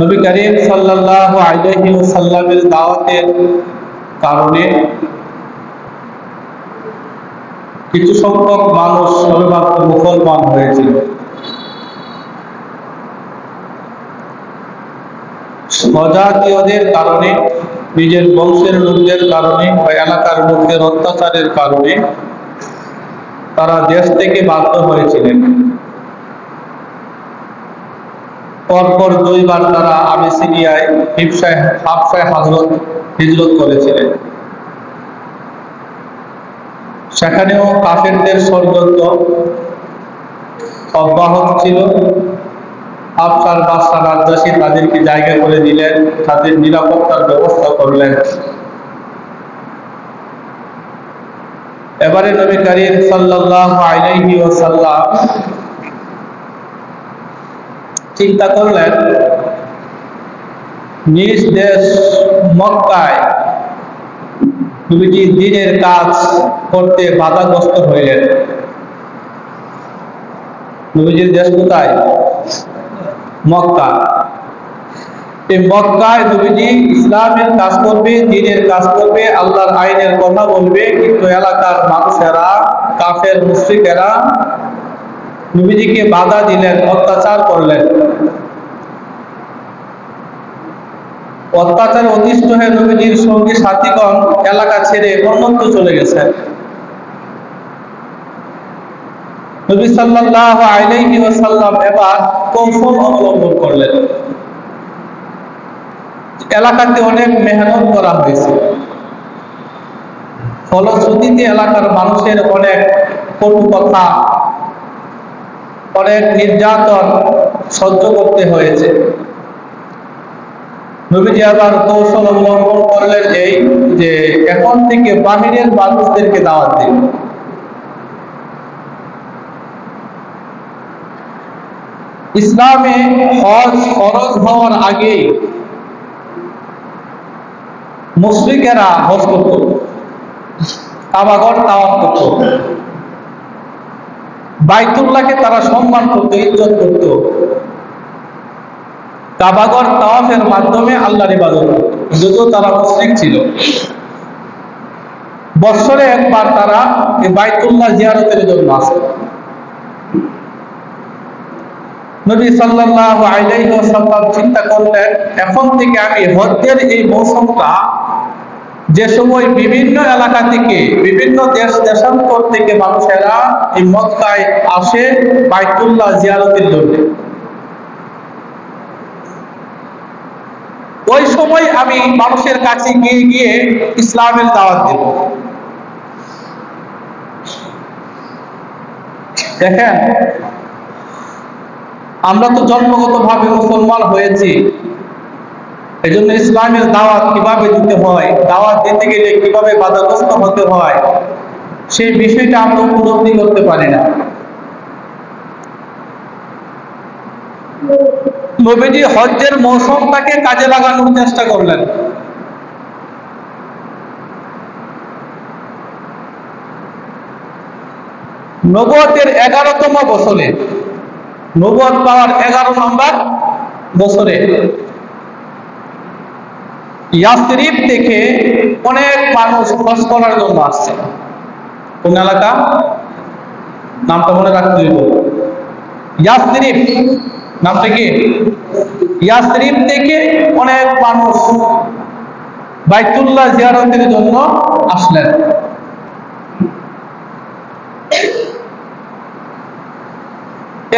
নবী করিম সাল্লাল্লাহু আলাইহি ওয়াসাল্লামের দাওয়াতের কারণে কিছু সংখ্যক মানুষ সবেমাত্র মুসলমান হয়েছিল। স্বজাতীয়দের কারণে, নিজের বংশের লোকদের কারণে বা এলাকার লোকদের অত্যাচারের কারণে তারা দেশ থেকে বাধ্য হয়েছিলেন। পরপর দুইবার তারা আবিসিনিয়ায় হাবশায় হিজরত করেছিলেন। সেখানেও কাফেরদের ষড়যন্ত্র অব্যাহত ছিল। হাবশার বাদশাহ নাজ্জাশী তাদেরকে জায়গা করে দিলেন, তাদের নিরাপত্তার ব্যবস্থা করলেন। এবারে নবী করিম সাল্লাল্লাহু আলাইহি ওয়াসাল্লাম চিন্তা করলেন, নিজ দেশ মক্কায় নবীজি দ্বীনের কাজ করতে বাধাগ্রস্ত হইলেন। নবীজির দেশ কোথায়? মক্কা। এই মক্কায় নবীজি ইসলামের কাজ করবে, দ্বীনের কাজ করবে, আল্লাহর আইনের কথা বলবে, কিন্তু এলাকার মানুষেরা, কাফের মুশরিকেরা নবীজিকে বাধা দিলেন, অত্যাচার করলেন। অত্যাচার অতিষ্ঠ হয়ে নবীজির সঙ্গী সাথীগণ এলাকা ছেড়ে অন্যত্র চলে গেছেন। নবী সাল্লাল্লাহু আলাইহি ওয়াসাল্লাম এবার কৌশল অবলম্বন করলেন। এলাকাতে অনেক মেহনত করা হয়েছে, ফলশ্রুতিতে এলাকার মানুষের অনেক কটু কথা, অনেক নির্যাতন সহ্য করতে হয়েছে। নবীজি আবার কৌশল অবলম্বন করলেন এই যে এখন থেকে বাহিরের মানুষদেরকে দাওয়াত দিন। ইসলামে হজ ফরজ হওয়ার আগে মুশরিকেরা হজ করত, কাবাঘর তাওয়াফ করত, বাইতুল্লাহকে তারা সম্মান করত, ইজ্জত করত, কাবাঘর তাওয়াফের মাধ্যমে আল্লাহর ইবাদত করত, যদিও তারা মুশরিক ছিল। বছরে একবার তারা এই বাইতুল্লাহ জিয়ারতের জন্য আসে। নবী সাল্লাল্লাহু আলাইহি ওয়াসাল্লাম চিন্তা করলেন, এখন থেকে আমি হজ্জের এই মৌসুমটা, যে সময় বিভিন্ন এলাকা থেকে, বিভিন্ন দেশ দেশান্তর থেকে মানুষেরা এই মক্কায় আসে বাইতুল্লাহ জিয়ারতের জন্য, ওই সময় আমি মানুষের কাছে গিয়ে গিয়ে ইসলামের দাওয়াত দেব। দেখেন, আমরা তো জন্মগতভাবে মুসলমান হয়েছি, এই জন্য ইসলামের দাওয়াত কিভাবে দিতে হয়, দাওয়াত দিতে গেলে কিভাবে বাধাগ্রস্ত হতে হয়, সেই বিষয়টা আমরা উপলব্ধি করতে পারি না। নবীজি হজ্জের মৌসুমটাকে কাজে লাগানোর চেষ্টা করলেন। নবুয়তের 11তম বছরে, নবুয়ত পাওয়ার 11 নম্বর বছরে ইয়াসরিব থেকে অনেক মানুষ হজ করার জন্য আসছে। কোন এলাকা? নামটা মনে রাখতে হইব। ইয়াসরিব নামটা কি? ইয়াসরিব থেকে অনেক মানুষ বাইতুল্লাহ জিয়ারতের জন্য আসলেন।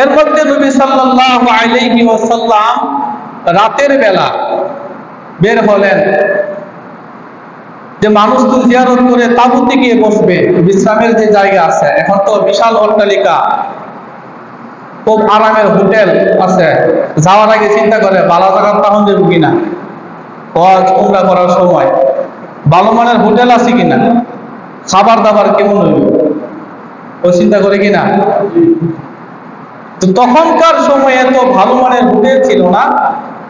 এর মধ্যে নবী সাল্লাল্লাহু আলাইহি ওয়াসাল্লাম রাতের বেলা বের হলেন, যে মানুষ তো জিয়ারত করে তাঁবুতে গিয়ে বসবে, বিশ্রামের যে জায়গা আছে, এখন তো বিশাল অট্টালিকা, খুব আরামের হোটেল আছে, যাওয়ার আগে চিন্তা করে ভালো জায়গা পাওয়া যাবে কিনা, হজ উমরা করার সময় ভালো মানের হোটেল আছে কিনা, খাবার দাবার কেমন হইব, ও চিন্তা করে কিনা। তো তখনকার সময়ে এত ভালো মানের হোটেল ছিল না,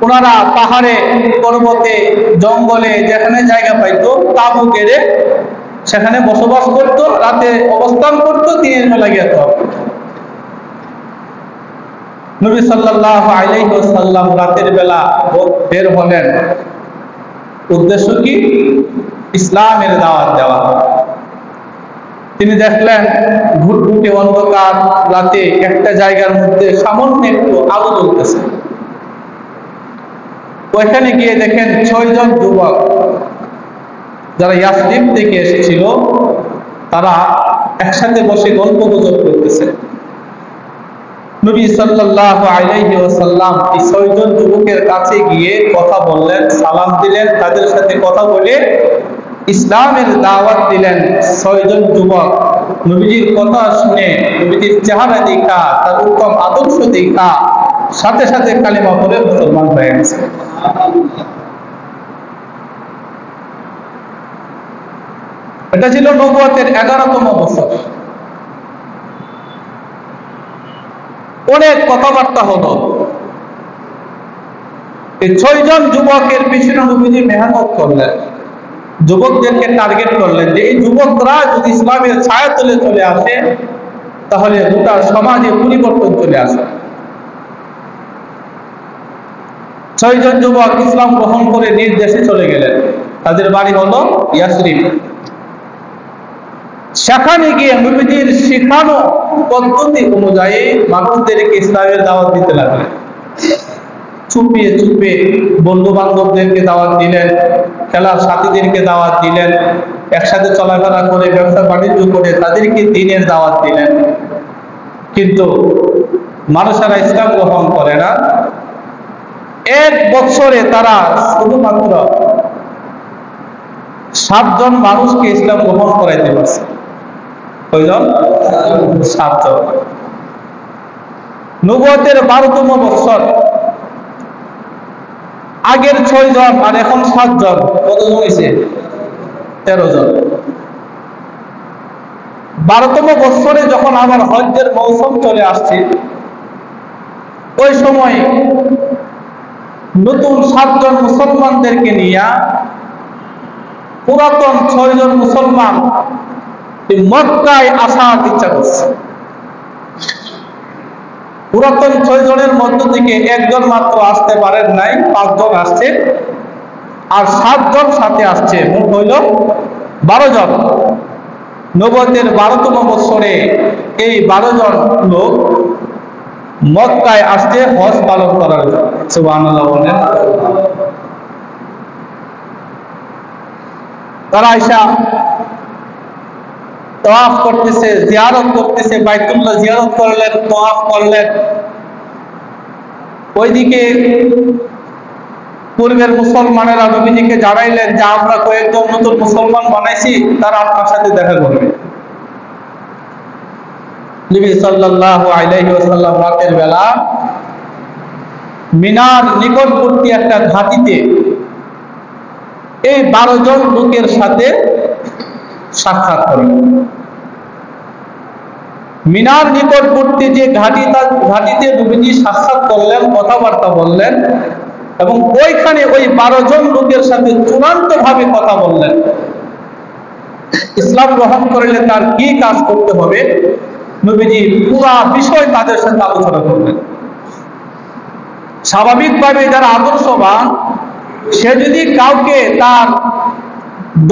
ওনারা পাহাড়ে, পর্বতে, জঙ্গলে যেখানে জায়গা পাইতো তাঁবু গেড়ে সেখানে বসবাস করত, রাতে অবস্থান করত, দিনের বেলা গিয়ে। নবী সাল্লাল্লাহু আলাইহি ওয়াসাল্লাম রাতের বেলা বের হলেন। উদ্দেশ্য কি? ইসলামের দাওয়াত দেওয়া। তিনি দেখলেন ঘুটঘুটে অন্ধকার রাতে একটা জায়গার মধ্যে সামান্য একটু আলো জ্বলতেছে। ওইখানে গিয়ে দেখেন 6 জন যুবক যারা ইয়াসরিব থেকে এসেছিল, তারা একসাথে বসে গল্প গুজব করতেছে। নবী সাল্লাল্লাহু আলাইহি ওয়াসাল্লাম এই 6 জন যুবকের কাছে গিয়ে কথা বললেন, সালাম দিলেন, তাদের সাথে কথা বলে ইসলামের দাওয়াত দিলেন। 6 জন যুবক নবীজির কথা শুনে, নবীজির চেহারা দেখা, তার উত্তম আদর্শ দেখা সাথে সাথে কালিমা পড়ে মুসলমান হয়ে গেছে। এটা ছিল নবুয়তের 11তম বছর। অনেক কথাবার্তা হলো। এই 6 জন যুবকের পিছনে নবীজি মেহনত করলেন, যুবকদেরকে টার্গেট করলেন যে এই যুবকরা যদি ইসলামের ছায়াতলে চলে আসে তাহলে গোটা সমাজে পরিবর্তন চলে আসে। 6 জন যুবক ইসলাম গ্রহণ করে নিজ দেশে চলে গেলেন। তাদের বাড়ি হলো ইয়াসরিব। সেখানে গিয়ে নবীজির শেখানো পদ্ধতি অনুযায়ী মানুষদেরকে ইসলামের দাওয়াত দিতে লাগলেন। চুপে চুপে বন্ধু বান্ধবদেরকে দাওয়াত দিলেন, খেলার সাথীদেরকে দাওয়াত দিলেন, একসাথে চলাফেরা করে ব্যবসা বাণিজ্য করে তাদেরকে দ্বীনের দাওয়াত দিলেন। কিন্তু মানুষেরা ইসলাম গ্রহণ করে না। 1 বছরে তারা শুধুমাত্র 7 জন মানুষকে ইসলাম গ্রহণ করাইতে পারছে। কয়জন? 7 জন। নবুয়তের 12তম বছর। আগের 6 জন আর এখন 7 জন, কতজন হয়েছে? 13 জন। 12তম বছরে যখন আবার হজ্জের মৌসুম চলে আসছে, ওই সময় নতুন 7 জন মুসলমানদেরকে নিয়ে পুরাতন 6 জন মুসলমান মক্কায় আসার ইচ্ছা করছে। পুরাতন 6 জনের মধ্য থেকে 1 জন মাত্র আসতে পারেন নাই, 5 জন আসছে আর 7 জন সাথে আসছে, মোট হইল 12 জন। নবুয়তের 12তম বছরে এই 12 জন লোক মক্কায় আসছে হজ পালন করার জন্য। সুবহানাল্লাহ বলেন। তারা আয়েশা তাওয়াফ করতেছে, জিয়ারত করতেছে, বাইতুল্লাহ জিয়ারত করলেন, তাওয়াফ করলেন। ওইদিকে পূর্বের মুসলমানেরা নবীজিকে জানাইলেন যে আমরা কয়েকজন নতুন মুসলমান বানাইছি, তারা আপনার সাথে দেখা করবে। নবী সাল্লাল্লাহু আলাইহি ওয়াসাল্লাম রাতের বেলা মিনার নিকটবর্তী একটা ঘাটিতে এই 12 জন লোকের সাথে সাক্ষাৎ করলেন। মিনার নিকটবর্তী যে ঘাটিতে নবীজি সাক্ষাৎ করলেন, কথাবার্তা বললেন এবং ওইখানে ওই 12 জন লোকের সাথে চূড়ান্ত ভাবে কথা বললেন। ইসলাম গ্রহণ করলে তার কি কাজ করতে হবে, নবীজি পুরা বিষয় তাদের সাথে আলোচনা করলেন। স্বাভাবিকভাবে যারা আদর্শবান, সে যদি কাউকে তার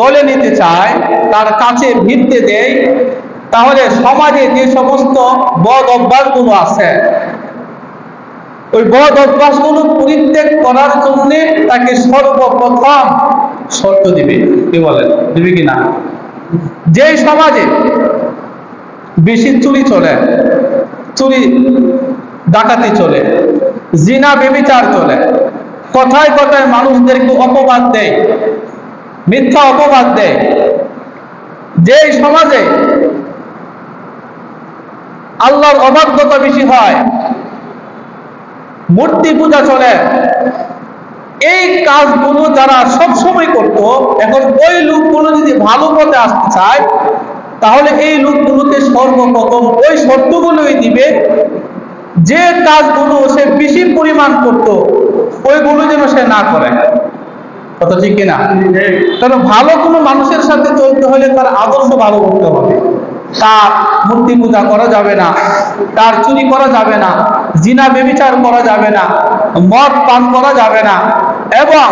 দলে নিতে চায়, তার কাছে ভিড়তে দেয়, তাহলে সমাজে যে সমস্ত বদ অভ্যাসগুলো আছে, ওই বদ অভ্যাসগুলো পরিত্যাগ করার জন্য তাকে সর্বপ্রথম শর্ত দিবে। কি বলেন? দিবে কিনা? যে সমাজে বেশি চুরি চলে, চুরি ডাকাতি চলে, জিনা ব্যভিচার চলে, কথায় কথায় মানুষদেরকে অপবাদ দেয়, মিথ্যা অপবাদ দেয়, যে সমাজে আল্লাহর অবাধ্যতা বেশি হয়, মূর্তি পূজা চলে, এই কাজগুলো যারা সবসময় করত, এখন ওই লোকগুলো যদি ভালো পথে আসতে চায়, তাহলে এই লোকগুলোকে সর্বপ্রথম ওই শর্তগুলোই দিবে যে কাজগুলো সে বেশি পরিমাণ করত, ওইগুলো যেন সে না করে। কথা ঠিক কিনা? কারণ ভালো কোনো মানুষের সাথে চলতে হলে তার আদর্শ ভালো করতে হবে। তার মূর্তি পূজা করা যাবে না, তার চুরি করা যাবে না, জিনা ব্যভিচার করা যাবে না, মদ পান করা যাবে না, এবং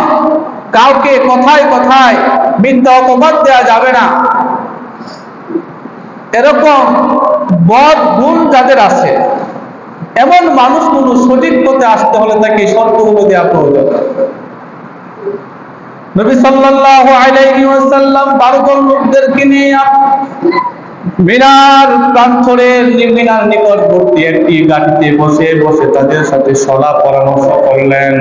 কাউকে কথায় কথায় মিথ্যা অপবাদ দেওয়া যাবে না। এরকম বদ গুণ যাদের আছে, এমন মানুষগুলো সঠিক পথে আসতে হলে তাকে শর্তগুলো দেওয়া প্রয়োজন। নবী সাল্লাল্লাহু আলাইহি ওয়াসাল্লাম 12 জন লোকদেরকে নিয়ে মিনার প্রান্তরের মিনার নিকটবর্তী একটি গাড়িতে বসে বসে তাদের সাথে সলা পরামর্শ করলেন,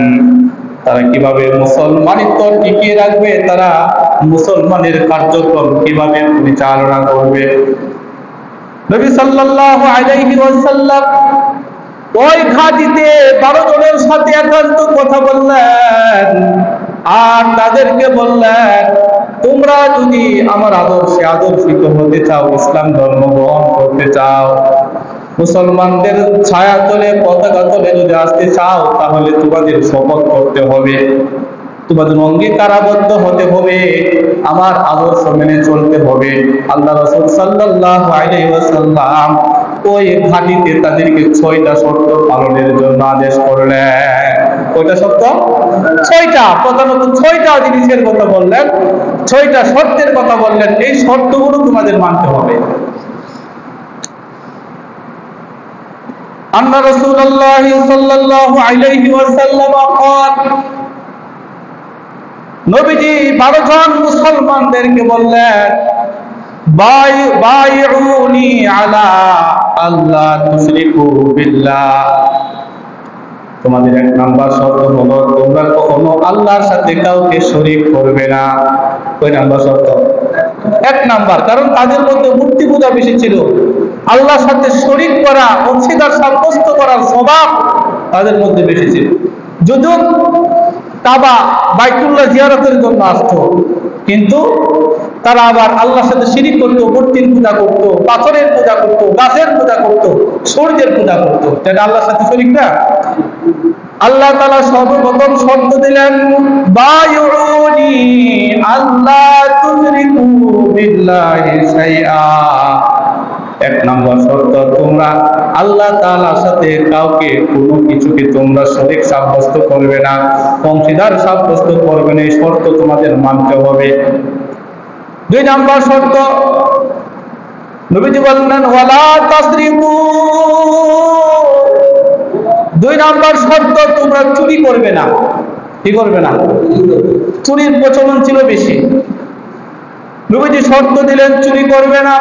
তারা কিভাবে মুসলমানিত্ব টিকিয়ে রাখবে, তারা মুসলমানের কার্যক্রম কিভাবে পরিচালনা করবে। নবী সাল্লাল্লাহু আলাইহি ওয়াসাল্লাম ওই ঘাটিতে 12 জনের সাথে একান্ত কথা বললেন আর তাদেরকে বললেন, তোমরা যদি আমার আদর্শে আদর্শিত হতে চাও, ইসলাম ধর্ম গ্রহণ করতে চাও, মুসলমানদের ছায়া তলে পতাকা তলে যদি আসতে চাও, তাহলে তোমাদের শপথ করতে হবে, তোমাদের অঙ্গীকারাবদ্ধ হতে হবে, আমার আদর্শ মেনে চলতে হবে। আল্লাহ রাসূল সাল্লাল্লাহু আলাইহি ওয়াসাল্লাম ওই ঘাটিতে তাদেরকে 6টা শর্ত পালনের জন্য আদেশ করলেন। কয়টা শর্ত? 6টা। প্রধানত 6টা জিনিসের কথা বললেন, 6টা শর্তের কথা বললেন। এই শর্তগুলো তোমাদের মানতে হবে। আন্না রাসূলুল্লাহ সাল্লাল্লাহু আলাইহি ওয়াসাল্লাম قال, নবীজি 12 জন মুসলমানদেরকে বললেন, বাইউনি আলা আল্লাহ তুশরিকু বিল্লাহ, তোমাদের 1 নাম্বার শর্ত হলো তোমরা কখনো আল্লাহর সাথে কাউকে শরীক করবে না। কয় নাম্বার শর্ত? 1 নাম্বার। কারণ তাদের মধ্যে মূর্তি পূজা বেশি ছিল, আল্লাহর সাথে শরীক করা, অংশীদার সাব্যস্ত করার স্বভাব তাদের মধ্যে বেশি ছিল। যদিও কাবা বাইতুল্লাহ জিয়ারতের জন্য আসতো, কিন্তু তারা আবার আল্লাহর সাথে শিরিক করতো, মূর্তির পূজা করতো, পাথরের পূজা করতো, গাছের পূজা করতো, সূর্যের পূজা করতো, যেটা আল্লাহর সাথে শরিক না। আল্লাহ তাআলা সর্বপ্রথম শর্ত দিলেন, বাইউনি আল্লাহ তুশরিকু বিল্লাহি শাইআ। 1 নম্বর শর্ত, তোমরা আল্লাহ তাআলার সাথে কাউকে কোনো কিছুকে তোমরা শরীক সাব্যস্ত করবে না, অংশীদার সাব্যস্ত করবে না। এই শর্ত তোমাদের মানতে হবে। 2 নম্বর শর্ত, নবীজি বললেন ওয়ালা তাসরিকু। 2 নম্বর শর্ত, তোমরা চুরি করবে না। কি করবে না? চুরির প্রচলন ছিল বেশি, নবীজি শর্ত দিলেন চুরি করবে না।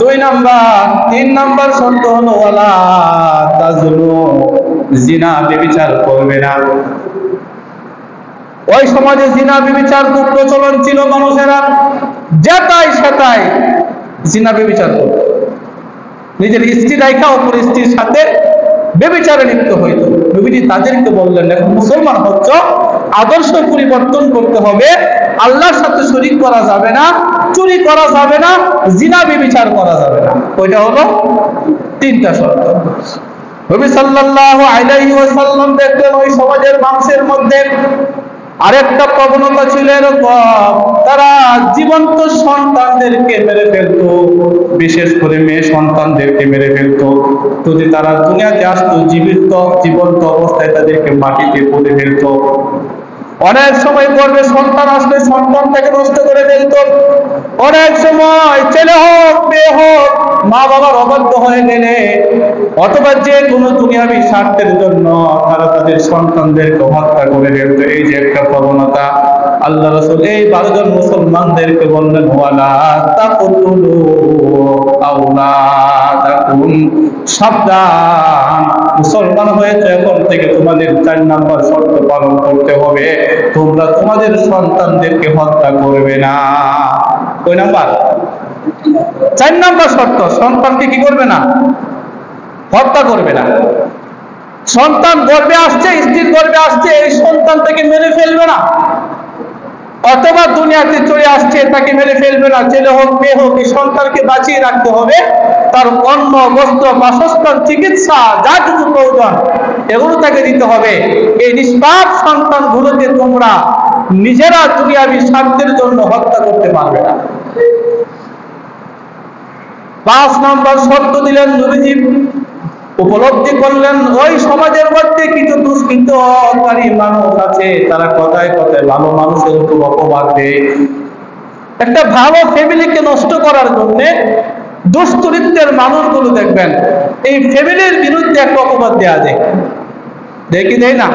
2 নাম্বার। 3 নাম্বার শর্ত হলো ওয়ালা তাজনু, জিনা ব্যভিচার করবে না। ওই সমাজে জিনা ব্যভিচার খুব প্রচলন ছিল, মানুষেরা যেটাই সেটাই জিনা ব্যভিচার করত, নিজের স্ত্রী রাইখা অপর স্ত্রীর সাথে ব্যভিচারে লিপ্ত হইত। নবীজি তাদেরকে বললেন, এখন মুসলমান হচ্ছ, আদর্শ পরিবর্তন করতে হবে, আল্লাহর সাথে শরীক করা যাবে না, চুরি করা যাবে না, জিনা ব্যভিচার করা যাবে না। ওইটা হলো 3টা শর্ত। নবী সাল্লাল্লাহু আলাইহি ওয়াসাল্লাম দেখলেন ওই সমাজের মানুষের মধ্যে আরেকটা প্রবণতা ছিল এরকম, তারা জীবন্ত সন্তানদেরকে মেরে ফেলতো, বিশেষ করে মেয়ে সন্তানদেরকে মেরে ফেলতো। যদি তারা দুনিয়াতে আসতো জীবন্ত অবস্থায় তাদেরকে মাটিতে পুঁতে ফেলতো। অনেক সময় গর্ভে সন্তান আসলে সন্তানটাকে নষ্ট করে ফেলতো। অনেক সময় ছেলে হোক মেয়ে হোক, মা বাবার অবাধ্য হয়ে গেলে অথবা যে কোনো দুনিয়াবী স্বার্থের জন্য তারা তাদের সন্তানদেরকে হত্যা করে ফেলতো। এই যে একটা প্রবণতা, আল্লাহ রাসূল এই 12 জন মুসলমানদেরকে বললেন ওয়ালা তাকতুলু আওলাদাকুম, সাবধান, মুসলমান হয়েছে, এখন থেকে তোমাদের 4 নাম্বার শর্ত পালন করতে হবে, তোমরা তোমাদের সন্তানদেরকে হত্যা করবে না। কয় নাম্বার? 4 নাম্বার শর্ত, সন্তানকে কি করবে না? হত্যা করবে না। সন্তান গর্ভে আসছে, স্ত্রীর গর্ভে আসছে, এই সন্তানটাকে মেরে ফেলবে না, অথবা দুনিয়াতে চলে আসছে তাকে মেরে ফেলবে না। ছেলে হোক মেয়ে হোক, এই সন্তানকে বাঁচিয়ে রাখতে হবে, তার অন্ন বস্ত্র বাসস্থান চিকিৎসা যা কিছু প্রয়োজন এগুলো তাকে দিতে হবে। এই নিষ্পাপ সন্তানগুলোকে তোমরা নিজেরা দুনিয়াবী স্বার্থের জন্য হত্যা করতে পারবে না। 5 নম্বর শর্ত দিলেন নবীজি, উপলব্ধি করলেন ওই সমাজের মধ্যে কিছু দুষ্কৃতকারী মানুষ আছে, তারা কথায় কথায় ভালো মানুষের উপর অপবাদ দেয়। একটা ভালো ফ্যামিলিকে নষ্ট করার জন্য দুশ্চরিত্রের মানুষগুলো দেখবেন এই ফ্যামিলির বিরুদ্ধে একটা অপবাদ দেওয়া যায়, দেখি দেয় না?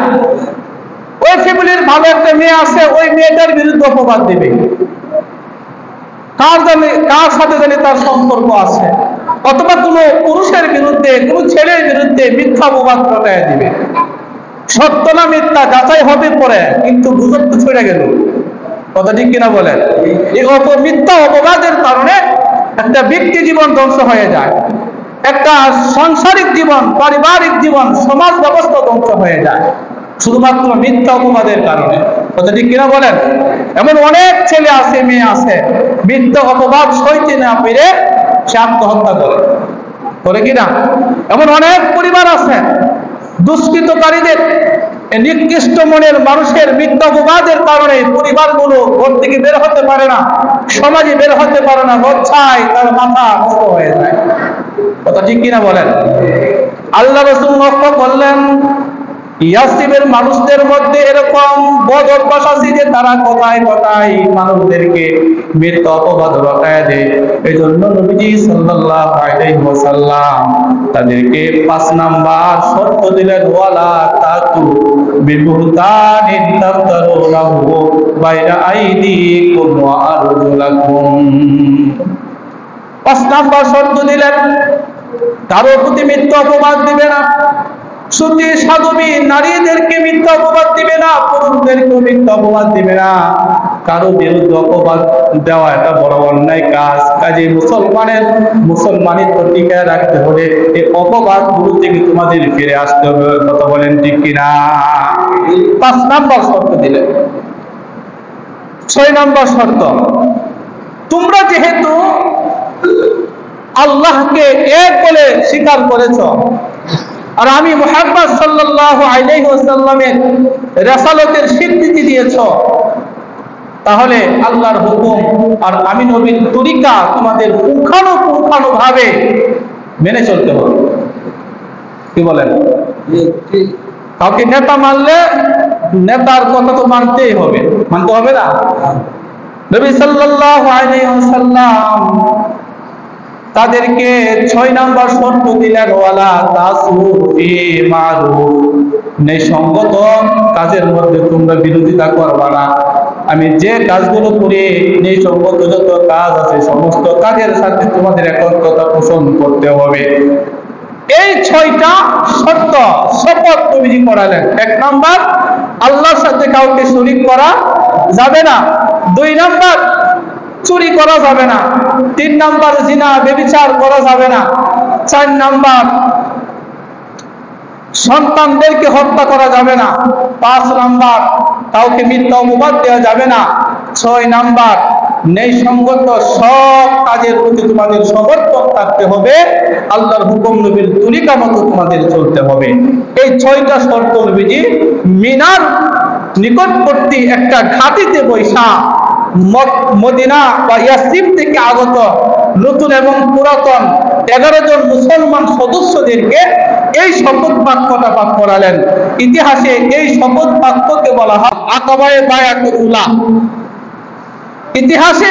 ওই ফ্যামিলির ভালো একটা মেয়ে আছে, ওই মেয়েটার বিরুদ্ধে অপবাদ দেবে, কার সাথে জানি তার সম্পর্ক আছে, অথবা কোনো পুরুষের বিরুদ্ধে, কোনো ছেলের বিরুদ্ধে মিথ্যা অপবাদ রটায় দিবে। সত্য না মিথ্যা যাচাই হবে পরে, কিন্তু গুজব তো ছড়ে গেল। কথা ঠিক কিনা বলেন? এই মিথ্যা অপবাদের কারণে একটা ব্যক্তি জীবন ধ্বংস হয়ে যায়, একটা সাংসারিক জীবন, পারিবারিক জীবন, সমাজ ব্যবস্থা ধ্বংস হয়ে যায় শুধুমাত্র মিথ্যা অপবাদের কারণে। কথা ঠিক কিনা বলেন? এমন অনেক ছেলে আছে, মেয়ে আছে, মিথ্যা অপবাদ সইতে না পেরে সে আত্মহত্যা করে কিনা? এমন অনেক পরিবার আছে দুষ্কৃতকারীদের, নিকৃষ্ট মনের মানুষের মিথ্যা অপবাদের কারণে পরিবারগুলো ঘর থেকে বের হতে পারে না, সমাজে বের হতে পারে না, লজ্জায় তার মাথা নষ্ট হয়ে যায়। কথা ঠিক কিনা বলেন? আল্লাহ রাসূল লক্ষ্য করলেন ইয়াসরিবের মানুষদের মধ্যে এরকম বদ অভ্যাস আছে যে তারা কথায় কথায় মানুষদেরকে মিথ্যা অপবাদ রটায় দেয়। এই জন্য নবীজি সাল্লাল্লাহু আলাইহি ওয়াসাল্লাম তাদেরকে 5 নাম্বার শর্ত দিলেন, ওয়ালা তাতু বিবুহতানিন তাফতারুনাহু বাইনা আইদিকুম ওয়া আরজুলাকুম। 5 নাম্বার শর্ত দিলেন, কারো প্রতি মিথ্যা অপবাদ দিবে না, সতী সাধবী নারীদেরকে মিথ্যা অপবাদ দিবে না, পুরুষদেরকে মিথ্যা অপবাদ দিবে না। কারো বিরুদ্ধে অপবাদ দেওয়া এটা বড় অন্যায় কাজ। কাজে মুসলমানিত্ব টিকায় রাখতে হলে এই অপবাদ গুলো থেকে তোমাদের ফিরে আসতে হবে। কথা বলেন ঠিক কিনা? 5 নাম্বার শর্ত দিলেন। 6 নাম্বার শর্ত, তোমরা যেহেতু আল্লাহকে এক বলে স্বীকার করেছ আর আমি মুহাম্মদ সাল্লাল্লাহু আলাইহি ওয়াসাল্লামের রাসালাতের স্বীকৃতি দিয়েছ, তাহলে আল্লাহর হুকুম আর আমি নবীর তরিকা তোমাদের পুঙ্খানুপুঙ্খানুভাবে মেনে চলতে হবে। কি বলেন? কাউকে নেতা মানলে নেতার কথা তো মানতেই হবে, মানতে হবে না? নবী সাল্লাল্লাহু আলাইহি ওয়াসাল্লাম তাদেরকে 6 নাম্বার শর্ত দিলেন, ওয়ালা তাসুফি মারুফ, ন্যায়সঙ্গত কাজের মধ্যে তোমরা বিরোধিতা করবা না। আমি যে কাজগুলো করি, ন্যায়সঙ্গত যত কাজ আছে সমস্ত কাজের সাথে তোমাদের একত্রতা পোষণ করতে হবে। এই 6টা শর্ত শপথ নবীজি করালেন। 1 নাম্বার, আল্লাহর সাথে কাউকে শরীক করা যাবে না। 2 নাম্বার, চুরি করা যাবে না। 3 নাম্বার, জিনা ব্যভিচার করা যাবে না। 4 নাম্বার, সন্তানদেরকে হত্যা করা যাবে না। 5 নাম্বার, কাউকে মিথ্যা অপবাদ দেওয়া যাবে না। 6 নাম্বার, ন্যায়সঙ্গত সব কাজের প্রতি তোমাদের সমর্পণ থাকতে হবে, আল্লাহর হুকুম নবীর তরিকা মতো তোমাদের চলতে হবে। এই 6টা শর্ত নবীজি মিনার নিকটবর্তী একটা ঘাটিতে বৈশা মদিনা বা ইয়াসরিব থেকে আগত নতুন এবং পুরাতন 11 জন মুসলমান সদস্যদেরকে এই শপথ বাক্যটা পাঠ করালেন। ইতিহাসে এই শপথ বাক্যকে বলা হয় আকাবায়ে বায়াতুল উলা। ইতিহাসে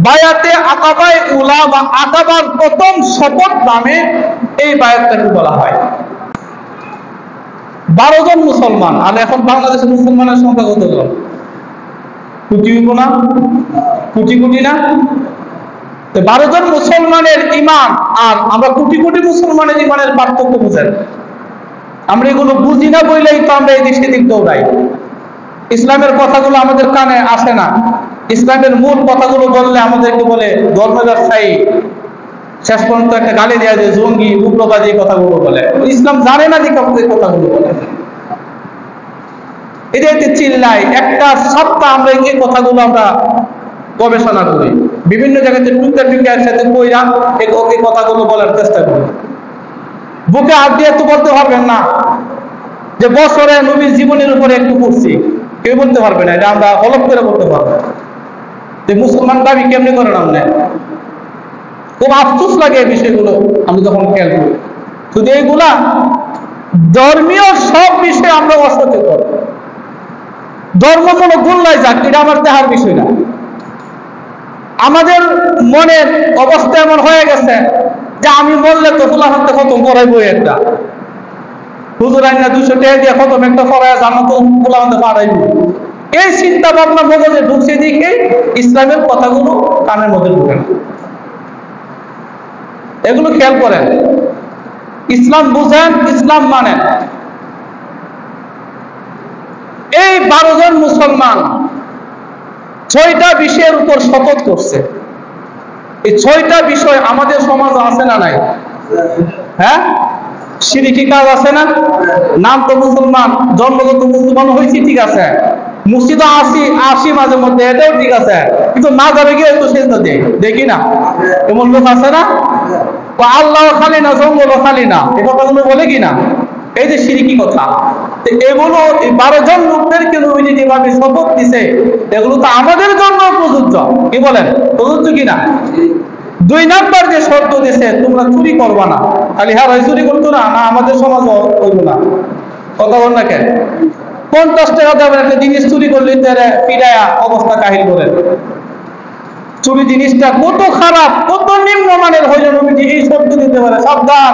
বায়াতে আকাবায়ে উলা বা আকাবার প্রথম শপথ নামে এই বায়াতটাকে বলা হয়। 12 জন মুসলমান, আর এখন বাংলাদেশের মুসলমানের সংখ্যা কত জন? কোটি না? কোটি কোটি না? 12 জন মুসলমানের ঈমান আর আমরা কোটি কোটি মুসলমানের ঈমানের পার্থক্য বুঝেন। আমরা এগুলো বুঝি না বলেই তো আমরা এই দেশে দিক দৌড়াই। ইসলামের কথাগুলো আমাদের কানে আসে না। ইসলামের মূল কথাগুলো বললে আমাদেরকে বলে ধর্ম ব্যবসায়ী, শেষ পর্যন্ত একটা গালি দেওয়া যায় জঙ্গি, উগ্রবাদী কথাগুলো বলে। ইসলাম জানে না যে কাউকে কথাগুলো বলে, এদেরকে চিল্লাই। একটা সপ্তাহ আমরা এই কথাগুলো আমরা গবেষণা করি, বিভিন্ন জায়গাতে টুকটা টুকটা একসাথে কইরা এই কথাগুলো বলার চেষ্টা করি। বুকে হাত দিয়ে তো বলতে পারবেন না যে বছরে নবীর জীবনের উপরে একটু পড়ছি, কেউ বলতে পারবে না। এটা আমরা হলফ করে বলতে পারবো। মুসলমান দাবি কেমনি করেন আপনি? খুব আফসোস লাগে এই বিষয়গুলো আমি যখন খেয়াল করি। শুধু এইগুলা ধর্মীয় সব বিষয়ে আমরা অসচেতন। ধর্ম কোনো গুল্লাই যাক, এটা আমার দেহার বিষয় না। আমাদের মনের অবস্থা এমন হয়ে গেছে যে আমি বললে তো ফুলা হাতে খতম করাইবো, একটা হুজুর আইনা 200 টাকা দিয়ে খতম একটা করায় জানা তো ফুলা হাতে পারাইবো। এই চিন্তা ভাবনা মগজে ঢুকছে দিকে ইসলামের কথাগুলো কানের মধ্যে ঢুকে না। এগুলো খেয়াল করেন, ইসলাম বুঝেন, ইসলাম মানেন। এই 12 জন মুসলমান 6টা বিষয়ের উপর শপথ করছে। এই 6টা বিষয় আমাদের সমাজে আছে না নাই? হ্যাঁ, শিরকি কাজ আছে না? নাম তো মুসলমান, জন্মগত মুসলমান হয়েছি, ঠিক আছে, মসজিদে আসি মাঝে মধ্যে, এটাও ঠিক আছে, কিন্তু না যাবে গিয়ে তো সেজদা দেয়, দেখি না এমন লোক আছে না? আল্লাহ খালি না, জঙ্গল খালি না, এ কথাগুলো বলে কিনা? এই যে শিরকি কথা, এগুলো 12 জন লোকদেরকে নবীজি যেভাবে শপথ দিছে, এগুলো তো আমাদের জন্য প্রযোজ্য। কি বলেন, প্রযোজ্য কিনা? 2 নাম্বার যে শর্ত দিছে, তোমরা চুরি করবা না। খালি হ্যাঁ চুরি করতো না, না আমাদের সমাজ হইব না। কথা বল না কেন? 50 টাকা দেবেন একটা জিনিস চুরি করলে পিড়ায়া অবস্থা কাহিল করেন। চুরি জিনিসটা কত খারাপ, কত নিম্নমানের হইলে নবীজি এই শর্ত দিতে পারে, সাবধান,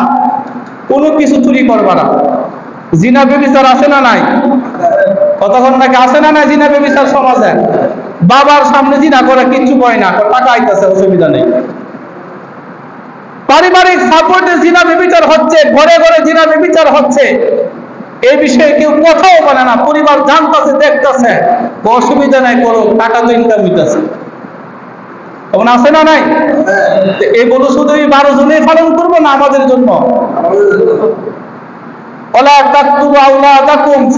কোনো কিছু চুরি করবা না। জিনা ব্যভিচার আছে না নাই? কতক্ষণ নাকি আছে না নাই? জিনা ব্যভিচার সমাজে বাবার সামনে জিনা করে কিচ্ছু কয় না, টাকা আইতাছে, অসুবিধা নেই। পারিবারিক সাপোর্টে জিনা ব্যভিচার হচ্ছে, ঘরে ঘরে জিনা ব্যভিচার হচ্ছে, এই বিষয়ে কেউ কথাও বলে না। পরিবার জানতেছে, দেখতেছে, অসুবিধা নাই, করো, টাকা তো ইনকাম হইতেছে। তখন আছে না নাই? এগুলো শুধু 12 জনে পালন করবো না আমাদের জন্য?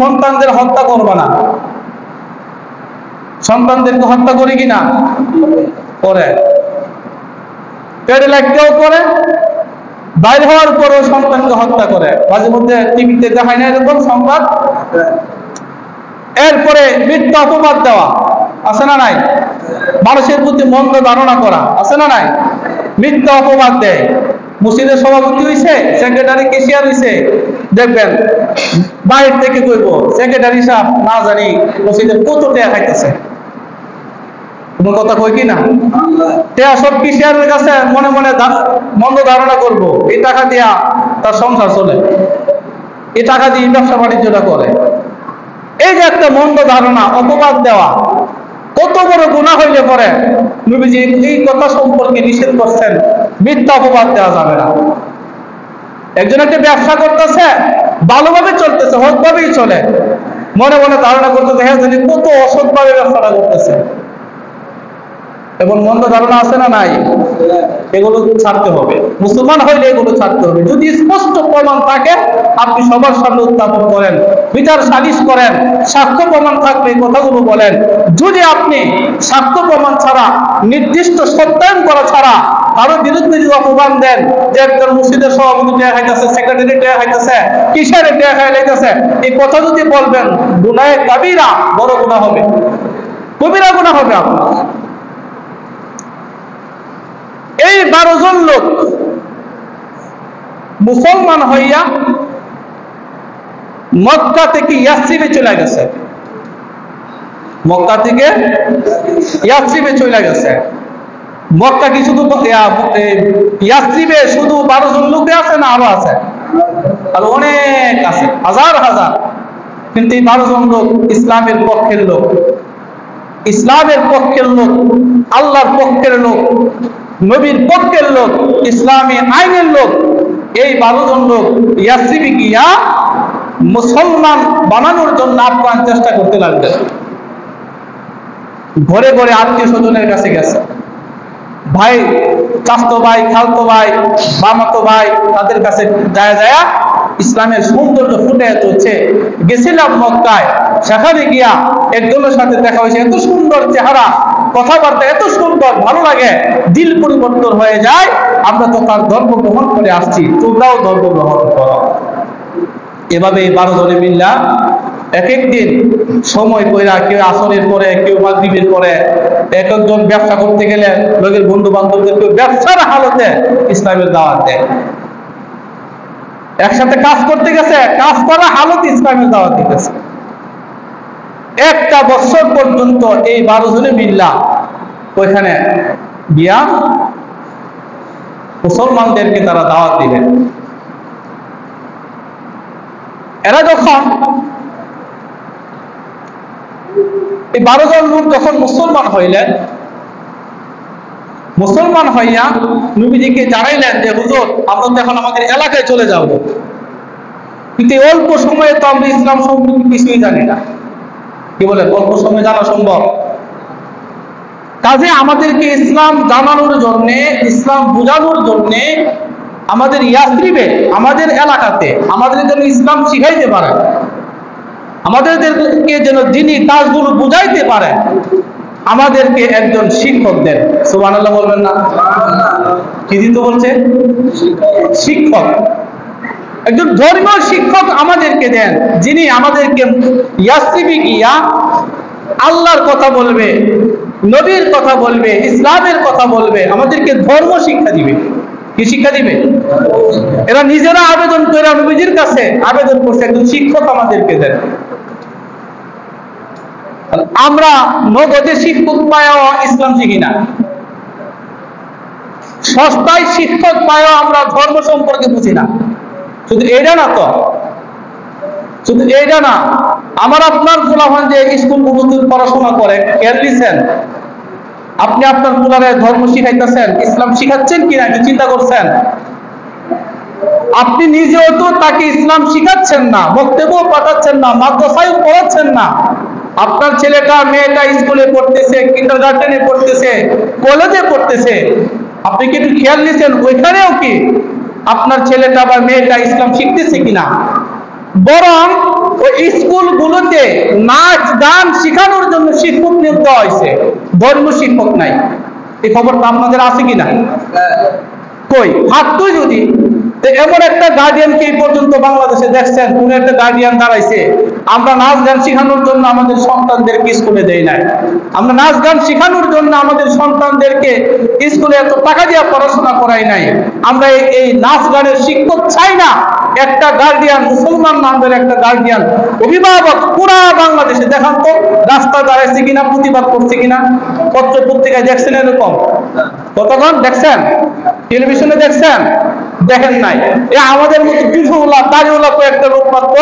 সন্তানদের হত্যা করবে না। সন্তানদেরকে হত্যা করি কিনা? করে। পেটে লাগতেও করে, বাইরে হওয়ার পরেও সন্তানকে হত্যা করে। মাঝে মধ্যে টিভিতে দেখায় না এরকম সংবাদ? এরপরে মিথ্যা অপবাদ দেওয়া, আছে না নাই? মানুষের প্রতি মন্দ ধারণা করা, আছে না নাই? মিথ্যা অপবাদ দেয়। মসজিদের সভাপতি হয়েছে, সেক্রেটারি কেশিয়ার হয়েছে, দেখবেন বাইরে থেকে কইব সেক্রেটারি সাহেব না জানি মসজিদের কত টাকা খাইতেছে। কোনো কথা কই কি না? টাকা সব কেশিয়ারের কাছে মনে মনে মন্দ ধারণা করব, এই টাকা দিয়া তার সংসার চলে, এই টাকা দিয়ে ব্যবসা বাণিজ্যটা করে। এই যে একটা মন্দ ধারণা, অপবাদ দেওয়া, কত বড় গুনাহ হইলে পরে নবীজি এই কথা সম্পর্কে নিষেধ করছেন, মিথ্যা অপবাদ দেওয়া যাবে না। একজন একটা ব্যবসা করতেছে, ভালোভাবে চলতেছে, হকভাবেই চলে, মনে মনে ধারণা করতেছে হ্যাঁ জানি কত অসৎভাবে ব্যবসাটা করতেছে, এবং মন্দ ধারণা আছে না নাই? এগুলো ছাড়তে হবে। মুসলমান হইলে এগুলো ছাড়তে হবে। যদি স্পষ্ট প্রমাণ থাকে, আপনি সবার সামনে উত্থাপন করেন, বিচার সালিশ করেন, সাক্ষ্য প্রমাণ থাকলে এই কথাগুলো বলেন। যদি আপনি সাক্ষ্য প্রমাণ ছাড়া, নির্দিষ্ট সত্যায়ন করা ছাড়া কারো বিরুদ্ধে যদি অপমান দেন যে একজন মসজিদের সভাপতি টাকা খাইতেছে, সেক্রেটারি টাকা খাইতেছে, কিসের টাকা খাই লাইতেছে, এই কথা যদি বলবেন, গুনাহে কাবিরা, বড় গুনাহ হবে, কবিরা গুনাহ হবে আপনার। এই 12 জন লোক মুসলমান হইয়া মক্কা থেকে ইয়াসরিবে চলে গেছে। মক্কা থেকে ইয়াসরিবে চলে গেছে। মক্কা কি শুধু ইয়াসরিবে শুধু 12 জন লোক আছে না আরো আছে? আর অনেক আছে, হাজার হাজার। কিন্তু এই 12 জন লোক ইসলামের পক্ষের লোক, ইসলামের পক্ষের লোক, আল্লাহর পক্ষের লোক, নবীর পক্ষের লোক, ইসলামী আইনের লোক। এই 12 জন লোক ইয়াসরিবে গিয়া মুসলমান বানানোর জন্য আপ্রাণ চেষ্টা করতে লাগলেন। ঘরে ঘরে আত্মীয় স্বজনের কাছে গেছে, ভাই, চাচতো ভাই, খালতো ভাই, মামাতো ভাই, তাদের কাছে যায় যায় ইসলামের সৌন্দর্য ফুটে তুলছে। গেছিলাম মক্কায়, সেখানে গিয়া একজনের সাথে দেখা হয়েছে, এত সুন্দর চেহারা, কথাবার্তা এত সুন্দর, ভালো লাগে, দিল পরিবর্তন হয়ে যায়। আমরা তো তার ধর্ম গ্রহণ করে আসছি, তোমরাও ধর্ম গ্রহণ করো। এভাবে 12 জনে মিল্লা এক এক দিন সময় কইরা, কেউ আসরের পরে, কেউ মাগরিবের পরে, এক একজন ব্যবসা করতে গেলে লোকের বন্ধু বান্ধবদের কেউ ব্যবসার হালতে ইসলামের দাওয়াত দেয়, একসাথে কাজ করতে গেছে, কাজ করা হালত ইসলামের দাওয়াত দিতেছে। একটা বছর পর্যন্ত এই 12 জনে মিল্লা ওইখানে গিয়া মুসলমানদেরকে তারা দাওয়াত দিলেন। এরা যখন এই 12 জন লোক যখন মুসলমান হইলেন, মুসলমান হইয়া নবীজিকে জানাইলেন যে হুজুর, আমরা তো এখন আমাদের এলাকায় চলে যাব, কিন্তু অল্প সময়ে তো আমরা ইসলাম সম্পর্কে কিছুই জানি না। কি বলেন, অল্প সময়ে জানা সম্ভব? কাজে আমাদেরকে ইসলাম জানানোর জন্য, ইসলাম বোঝানোর জন্য আমাদের ইয়াসরিবে, আমাদের এলাকাতে আমাদের জন্য ইসলাম শিখাইতে পারেন, আমাদেরকে যেন যিনি কাজগুলো বুঝাইতে পারেন, আমাদেরকে একজন শিক্ষক দেন। সুবহানাল্লাহ বলবেন না? কি দিতে বলছে? শিক্ষক, একজন ধর্মীয় শিক্ষক আমাদেরকে দেন, যিনি আমাদেরকে ইয়াসরিবে গিয়া আল্লাহর কথা বলবে, নবীর কথা বলবে, ইসলামের কথা বলবে, আমাদেরকে ধর্ম শিক্ষা দিবে। কি শিক্ষা দিবে? এরা নিজেরা আবেদন করে নবীজির কাছে আবেদন করছে একজন শিক্ষক আমাদেরকে দেন। আমরা নগদে শিক্ষক পায়ও ইসলাম শিখি না, সস্তায় শিক্ষক পায়ও আমরা ধর্ম সম্পর্কে বুঝি না। শুধু এইটা না তো, শুধু এইটা না, আমার আপনার পোলাপান যে স্কুলগুলোতে পড়াশোনা করে, খেয়াল দিচ্ছেন? আপনি আপনার পোলারে ধর্ম শিখাইতেছেন, ইসলাম শিখাচ্ছেন কিনা একটু চিন্তা করছেন? আপনি নিজেও তো তাকে ইসলাম শিখাচ্ছেন না, বক্তব্য পাঠাচ্ছেন না, মাদ্রাসায় পড়াচ্ছেন না। আপনার ছেলেটা মেয়েটা স্কুলে পড়তেছে, কিন্ডারগার্টেনে পড়তেছে, কলেজে পড়তেছে, আপনি কি একটু খেয়াল নিচ্ছেন ওইখানেও কি আপনার ছেলেটা বা মেয়েটা ইসলাম শিখতেছে কিনা? বরং ওই স্কুলগুলোতে নাচ গান শেখানোর জন্য শিক্ষক নিয়োগ দেওয়া হয়েছে, ধর্ম শিক্ষক নাই। এই খবরটা আপনাদের আছে কিনা? কই থাকতো যদি, এমন একটা গার্ডিয়ানকে এই পর্যন্ত বাংলাদেশে দেখছেন? কোন একটা গার্ডিয়ান দাঁড়াইছে আমরা নাচ গান শেখানোর জন্য আমাদের সন্তানদেরকে স্কুলে দেই নাই, আমরা নাচ গান শেখানোর জন্য আমাদের সন্তানদেরকে স্কুলে এত টাকা দিয়ে পড়াশোনা করাই নাই, আমরা এই নাচ গানের শিক্ষক চাই না? একটা গার্ডিয়ান, মুসলমান নামের একটা গার্ডিয়ান, অভিভাবক পুরা বাংলাদেশে দেখান তো রাস্তা দাঁড়াইছে কিনা, প্রতিবাদ করছে কিনা? পত্র পত্রিকায় দেখছেন এরকম? কতক্ষণ দেখছেন? টেলিভিশনে দেখছেন? দেখেন নাই। আমাদের মতো বিধুলা দাড়িওয়ালা কয়েকটা লোক মাত্র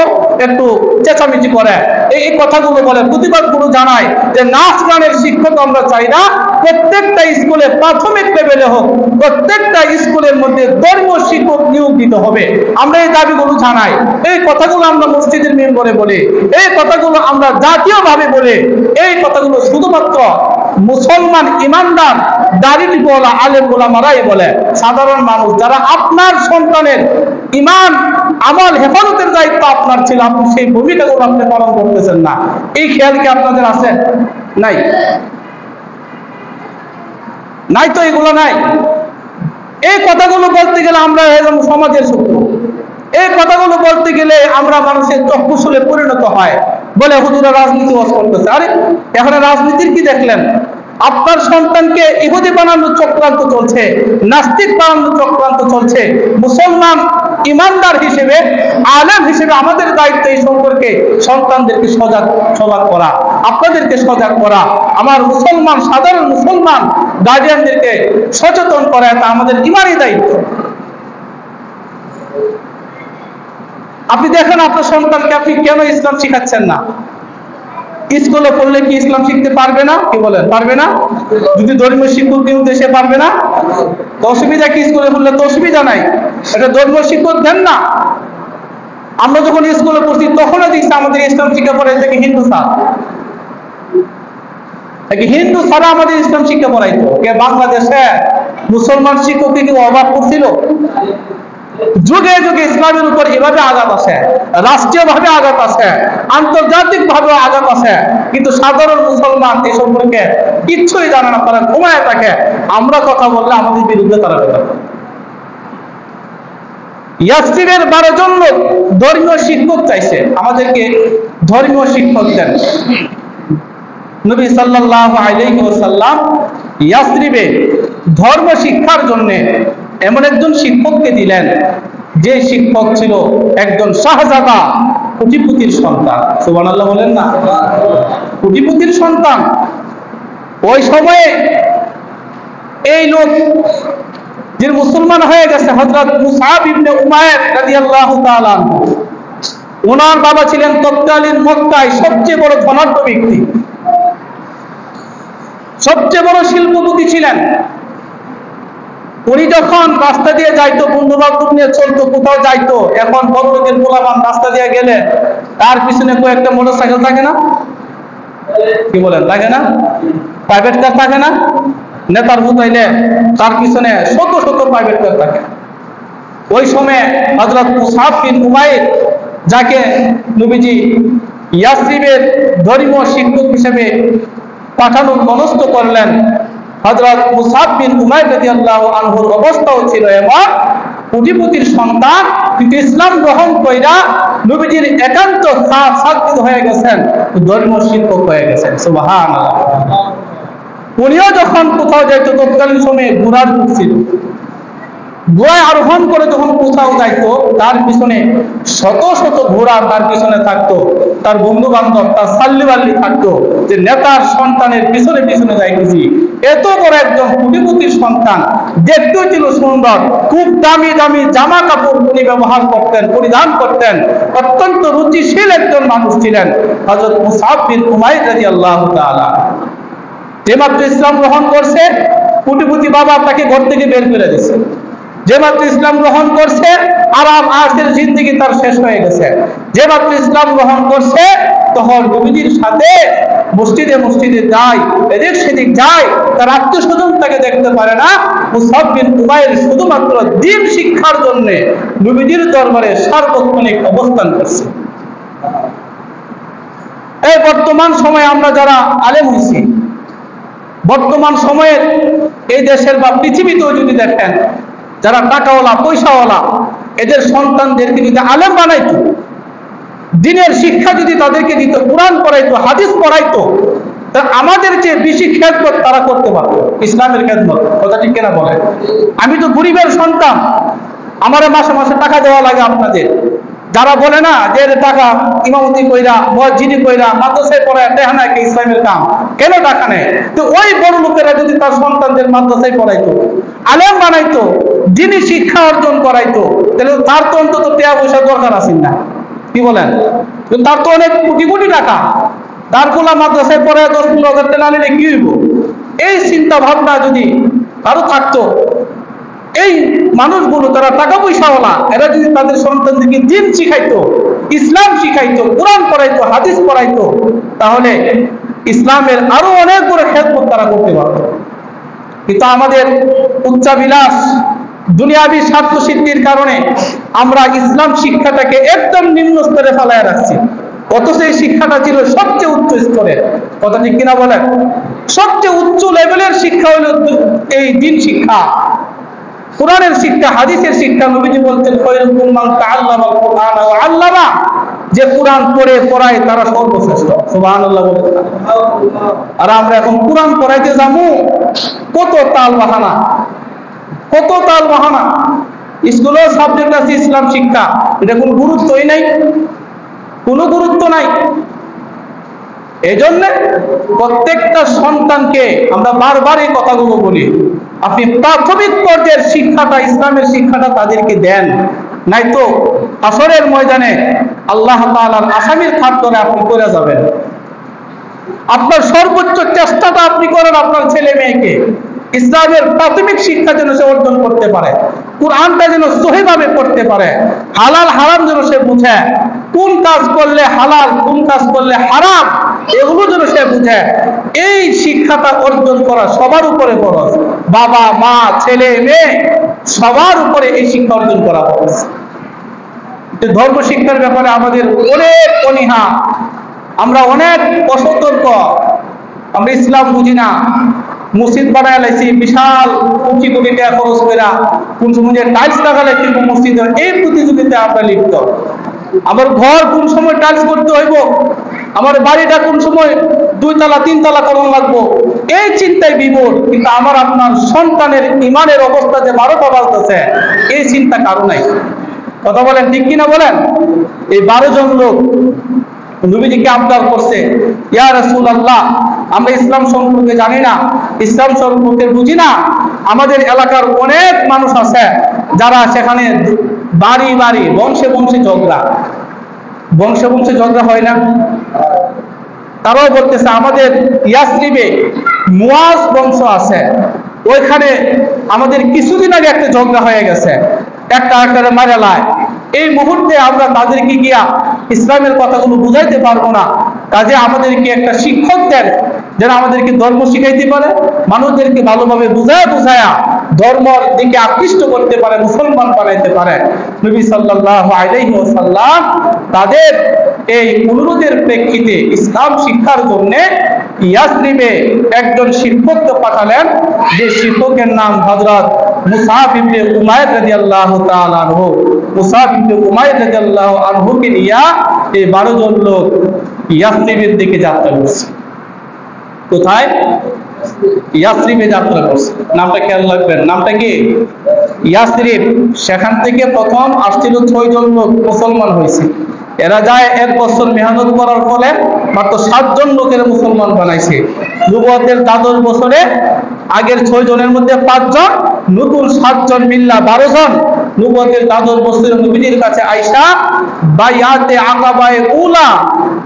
একটু চেঁচামেচি করে, এই কথাগুলো বলে, প্রতিবাদগুলো জানায় যে নাচ গানের শিক্ষক আমরা চাই না, প্রত্যেকটা স্কুলে প্রাথমিক লেভেলে হোক, প্রত্যেকটা স্কুলের মধ্যে ধর্মীয় শিক্ষক নিয়োগ দিতে হবে। আমরা এই দাবিগুলো জানাই, এই কথাগুলো আমরা মসজিদের মেম্বরে বলি, এই কথাগুলো আমরা জাতীয়ভাবে বলি, এই কথাগুলো শুধুমাত্র মুসলমান ইমানদার দাড়িওয়ালা আলেম ওলামারাই বলে। সাধারণ মানুষ যারা আপনার সন্তানের ইমান আমল হেফাজতের দায়িত্ব আপনার ছিল, আপনি সেই ভূমিকাগুলো আপনি পালন করতেছেন না, এই খেয়াল কি আপনাদের আছে? নাই, নাই তো, এগুলো নাই। এই কথাগুলো বলতে গেলে আমরা সমাজের শত্রু, এই কথাগুলো বলতে গেলে আমরা মানুষের চক্ষুশূলে পরিণত হয়, বলে হুজুরা রাজনীতি করতেছে। আরে এখানে রাজনীতির কি দেখলেন? আপনার সন্তানকে ইহুদি বানানোর চক্রান্ত চলছে, নাস্তিক বানানোর চক্রান্ত চলছে। মুসলমান ইমানদার হিসেবে, আলেম হিসেবে আমাদের দায়িত্ব এই সম্পর্কে সন্তানদেরকে সজাগ করা, আপনাদেরকে সজাগ করা, আমার মুসলমান সাধারণ মুসলমান গার্ডিয়ানদেরকে সচেতন করা, এটা আমাদের ইমানি দায়িত্ব। আপনি দেখেন আপনার সন্তানকে আপনি কেন ইসলাম শিখাচ্ছেন না? স্কুলে পড়লে কি ইসলাম শিখতে পারবে না? কি বলেন, পারবে না? যদি ধর্মীয় শিক্ষক নিয়োগ দেশে পারবে না, তো অসুবিধা কি? স্কুলে পড়লে তো অসুবিধা নাই, এটা ধর্মীয় শিক্ষক দেন না। আমরা যখন স্কুলে পড়ছি তখনও দেখছি আমাদের ইসলাম শিক্ষা পড়াইছে কি হিন্দু স্যার, হিন্দু ছাড়া আমাদের ইসলাম শিক্ষা পড়াইতো কে? বাংলাদেশে মুসলমান শিক্ষক কি অভাব করছিল? যুগে যুগে ইসলামের উপর এভাবে আঘাত আছে, রাষ্ট্রীয় ভাবে আঘাত আছে, আন্তর্জাতিক ভাবে আঘাত আছে, কিন্তু সাধারণ মুসলমান এই সম্পর্কে কিচ্ছুই জানে না, তারা ঘুমায় থাকে। আমরা কথা বললে আমাদের বিরুদ্ধে তারা কথা বলে। ইয়াসরিবের 12 জন লোক ধর্মীয় শিক্ষক চাইছে, আমাদেরকে ধর্মীয় শিক্ষক দেন। নবী সাল্লাল্লাহু আলাইহি ওয়াসাল্লাম ইয়াসরিবে ধর্ম শিক্ষার জন্য এমন একজন শিক্ষককে দিলেন, যে শিক্ষক ছিল একজন শাহজাদা, কোটিপতির সন্তান। সুবহানাল্লাহ বলেন না? কোটিপতির সন্তান। ওই সময়ে এই লোক যে মুসলমান হয়ে গেছে, হযরত মুসআব ইবনে উমাইর রাদিয়াল্লাহু তাআলা, ওনার বাবা ছিলেন তৎকালীন মক্কায় সবচেয়ে বড় ধনাঢ্য ব্যক্তি, সবচেয়ে বড় শিল্পপতি ছিলেন। উনি যখন রাস্তা দিয়ে যাইতো, বন্ধু বান্ধব নিয়ে চলতো, কোথাও যাইতো, এখন বড় লোকের পোলাপান রাস্তা দিয়ে গেলে তার পিছনে কয়েকটা মোটরসাইকেল থাকে না? কি বলেন, থাকে না? প্রাইভেট কার থাকে না? নেতার হুতাইলে তার পিছনে শত শত প্রাইভেট কার থাকে। ওই সময় হযরত মুসআব বিন উমাইর, যাকে নবীজি ইয়াসরিবের ধর্মীয় শিক্ষক হিসেবে পাঠানোর মনস্থ করলেন, হযরত মুসআব বিন উমাইর রাদিয়াল্লাহু আনহুর অবস্থাও ছিল এমন, কোটিপতির সন্তান, কিন্তু ইসলাম গ্রহণ কইরা নবীজির একান্ত ছাত্র হয়ে গেছেন, ধর্মীয় শিক্ষক হয়ে গেছেন। সুবহানাল্লাহ। উনিও যখন কোথাও যাইতো, তৎকালীন সময়ে ঘোড়ার যুগ ছিল, ঘোড়ায় আরোহণ করে যখন কোথাও যাইতো, তার পিছনে শত শত ঘোড়া তার পিছনে থাকতো, তার বন্ধু বান্ধব, তার সাল্লি বাল্লি থাকতো, যে নেতার সন্তানের পিছনে পিছনে যাইতেছি। এত বড় একজন কোটিপতির সন্তান, দেখতেও ছিল সুন্দর, খুব দামি দামি জামা কাপড় উনি ব্যবহার করতেন, পরিধান করতেন, অত্যন্ত রুচিশীল একজন মানুষ ছিলেন হযরত মুসআব বিন উমাইর রাদিয়াল্লাহু তাআলা। যে মাত্র ইসলাম গ্রহণ করছে, কোটিপতি বাবা তাকে ঘর থেকে বের করে দিয়েছে। যে মাত্র ইসলাম গ্রহণ করছে, আরাম আয়েশের জিন্দেগি তার শেষ হয়ে গেছে। যে মাত্র ইসলাম গ্রহণ করছে, তখন নবীজির সাথে মসজিদে মসজিদে যায়, এদিক সেদিক যায়, তার আত্মীয় স্বজন তাকে দেখতে পারে না। মুসআব বিন উমাইর শুধুমাত্র দ্বীন শিক্ষার জন্য নবীজির দরবারে সার্বক্ষণিক অবস্থান করছে। এই বর্তমান সময়ে আমরা যারা আলেম হইছি, বর্তমান সময়ের এই দেশের বা পৃথিবীতেও যদি দেখেন, যারা টাকাওয়ালা পয়সাওয়ালা, এদের সন্তানদেরকে যদি আলেম বানাইতো, দ্বীনের শিক্ষা যদি তাদেরকে দিত, কোরআন পড়াইতো, হাদিস পড়াইতো, তা আমাদের যে বেশি খেদমত তারা করতে পারত, ইসলামের খেদমত। কথা ঠিক কিনা বলেন? আমি তো গরিবের সন্তান, আমার মাসে মাসে টাকা দেওয়া লাগে আপনাদের। যারা বলে না যে টাকা ইমামতি কইরা, মসজিদি কইরা, মাদ্রাসায় পড়ায় টেহা নাই কি ইসলামের কাম, কেন টাকা নেয়? তো ওই বড় লোকেরা যদি তার সন্তানদের মাদ্রাসায় পড়াইতো, আলেম বানাইতো, দ্বীনি শিক্ষা অর্জন করাইতো, তাহলে তার তো অন্তত টাকা পয়সার দরকার আছে না? কি বলেন? তার তো অনেক কোটি কোটি টাকা, তার পোলা মাদ্রাসায় পড়ায় 10-15 হাজার টাকা নিলে কি হইব? এই চিন্তা ভাবনা যদি কারো থাকতো, এই মানুষগুলো তারা টাকা পয়সাওয়ালা, এরা যদি তাদের সন্তানদেরকে দ্বীন শিখাইতো, ইসলাম শিখাইতো, কোরআন পড়াইতো, হাদিস পড়াইতো, তাহলে ইসলামের আরো অনেক বড় খেদমত তারা করতে পারত। কিন্তু আমাদের উচ্চাবিলাস, দুনিয়াবী স্বার্থ সিদ্ধির কারণে আমরা ইসলাম শিক্ষাটাকে একদম নিম্ন স্তরে ফেলায় রাখছি, অথচ এই শিক্ষাটা ছিল সবচেয়ে উচ্চ স্তরের। কথা ঠিক কিনা বলেন? সবচেয়ে উচ্চ লেভেলের শিক্ষা হলো এই দ্বীন শিক্ষা, কোরআনের শিক্ষা, হাদিসের শিক্ষা। নবীজি বলতেন, খায়রুকুম মান তাআল্লামাল কুরআন ওয়া আল্লামা, যে কোরআন পড়ে পড়ায় তারা সর্বশ্রেষ্ঠ। সুবহানাল্লাহ বলেন। আর আমরা এখন কোরআন পড়াইতে যাবো, কত তাল বাহানা, কত তাল বাহানা। স্কুলেও সাবজেক্ট আছে ইসলাম শিক্ষা, এটা কোনো গুরুত্বই নাই, কোনো গুরুত্ব নাই। এই জন্য প্রত্যেকটা সন্তানকে আমরা বারবার এই কথাগুলো বলি, আপনি প্রাথমিক পর্যায়ের শিক্ষাটা, ইসলামের শিক্ষাটা তাদেরকে দেন, নাই তো হাসরের ময়দানে আল্লাহ তাআলার আসামির খাট ধরে আপনি করে যাবেন। আপনার সর্বোচ্চ চেষ্টাটা আপনি করেন আপনার ছেলে মেয়েকে ইসলামের প্রাথমিক শিক্ষা যেন সে অর্জন করতে পারে, কোরআনটা যেন সহিভাবে পড়তে পারে, হালাল হারাম যেন সে বুঝে, কোন কাজ করলে হালাল, কোন কাজ করলে হারাম, এগুলো যেন সে বুঝে। এই শিক্ষাটা অর্জন করা সবার উপরে ফরজ, বাবা মা ছেলে মেয়ে সবার উপরে এই শিক্ষা অর্জন করা ফরজ। ধর্ম শিক্ষার ব্যাপারে আমাদের অনেক অনীহা, আমরা অনেক অসতর্ক, আমরা ইসলাম বুঝি না, মসজিদ বানায় লাইছি বিশাল কোটি কোটি টাকা খরচ করে, কোন সময় যে টাইলস লাগালে কিন্তু মসজিদ, এই প্রতিযোগিতায় আমরা লিপ্ত। আমার ঘর কোন সময় টাইলস করতে হইব, আমার বাড়িটা কোন সময় 2 তলা 3 তলা করণ লাগবো, এই চিন্তায় বিভোর। কিন্তু আমার আপনার সন্তানের ইমানের অবস্থা যে 12টা বাজতেছে, এই চিন্তা কারো নাই। কথা বলেন, ঠিক কিনা বলেন? এই 12 জন লোক নবীজিকে আবদার করছে, ইয়া রাসূলুল্লাহ, আমরা ইসলাম সম্পর্কে জানি না, ইসলাম সম্পর্কে বুঝি না। আমাদের এলাকার অনেক মানুষ আছে যারা সেখানে বাড়ি বাড়ি বংশে বংশে ঝগড়া, বংশে বংশে ঝগড়া হয় না? তারাও বলতেছে আমাদের ইয়াসরিবে মুয়াজ বংশ আছে, ওইখানে আমাদের কিছুদিন আগে একটা ঝগড়া হয়ে গেছে, একটা আকারে মারা লায়। এই মুহূর্তে আমরা তাদেরকে গিয়া ইসলামের কথাগুলো বুঝাইতে পারবো না। কাজে আমাদেরকে একটা শিক্ষক দেন, যারা আমাদেরকে ধর্ম শিখাইতে পারে, মানুষদেরকে ভালোভাবে বুঝায়া ধর্মের দিকে আকৃষ্ট করতে পারে, মুসলমান বানাইতে পারে। নবী সাল্লাল্লাহু আলাইহি ওয়াসাল্লাম তাদের এই অনুরোধের প্রেক্ষিতে ইসলাম শিক্ষার জন্য ইয়াসরিবে একজন শিক্ষককে পাঠালেন, যে শিক্ষকের নাম হযরত মুসআব ইবনে উমাইর রাদিয়াল্লাহু তাআলা আনহু। মুসআব ইবনে উমাইর রাদিয়াল্লাহু আনহুকে নিয়ে এই 12 জন লোক ইয়াসরিবের দিকে যাত্রা করছে। কোথায়? ইয়াসরিবে যাত্রা করছে। নামটা খেয়াল রাখবেন, নামটা কি? ইয়াসরিব। সেখান থেকে প্রথম আসছিল 6 জন লোক, মুসলমান হয়েছে। এরা যায় 1 বছর মেহনত করার ফলে মাত্র 7 জন লোকের মুসলমান বানাইছে। নবুয়তের 10 বছরে আগের 6 জনের মধ্যে 5 জন, নতুন 7 জন মিল্লা 12 জন নবুয়তের 10 বছরের নবীর কাছে আয়েশা বাইআতে আকাবায়ে উলা,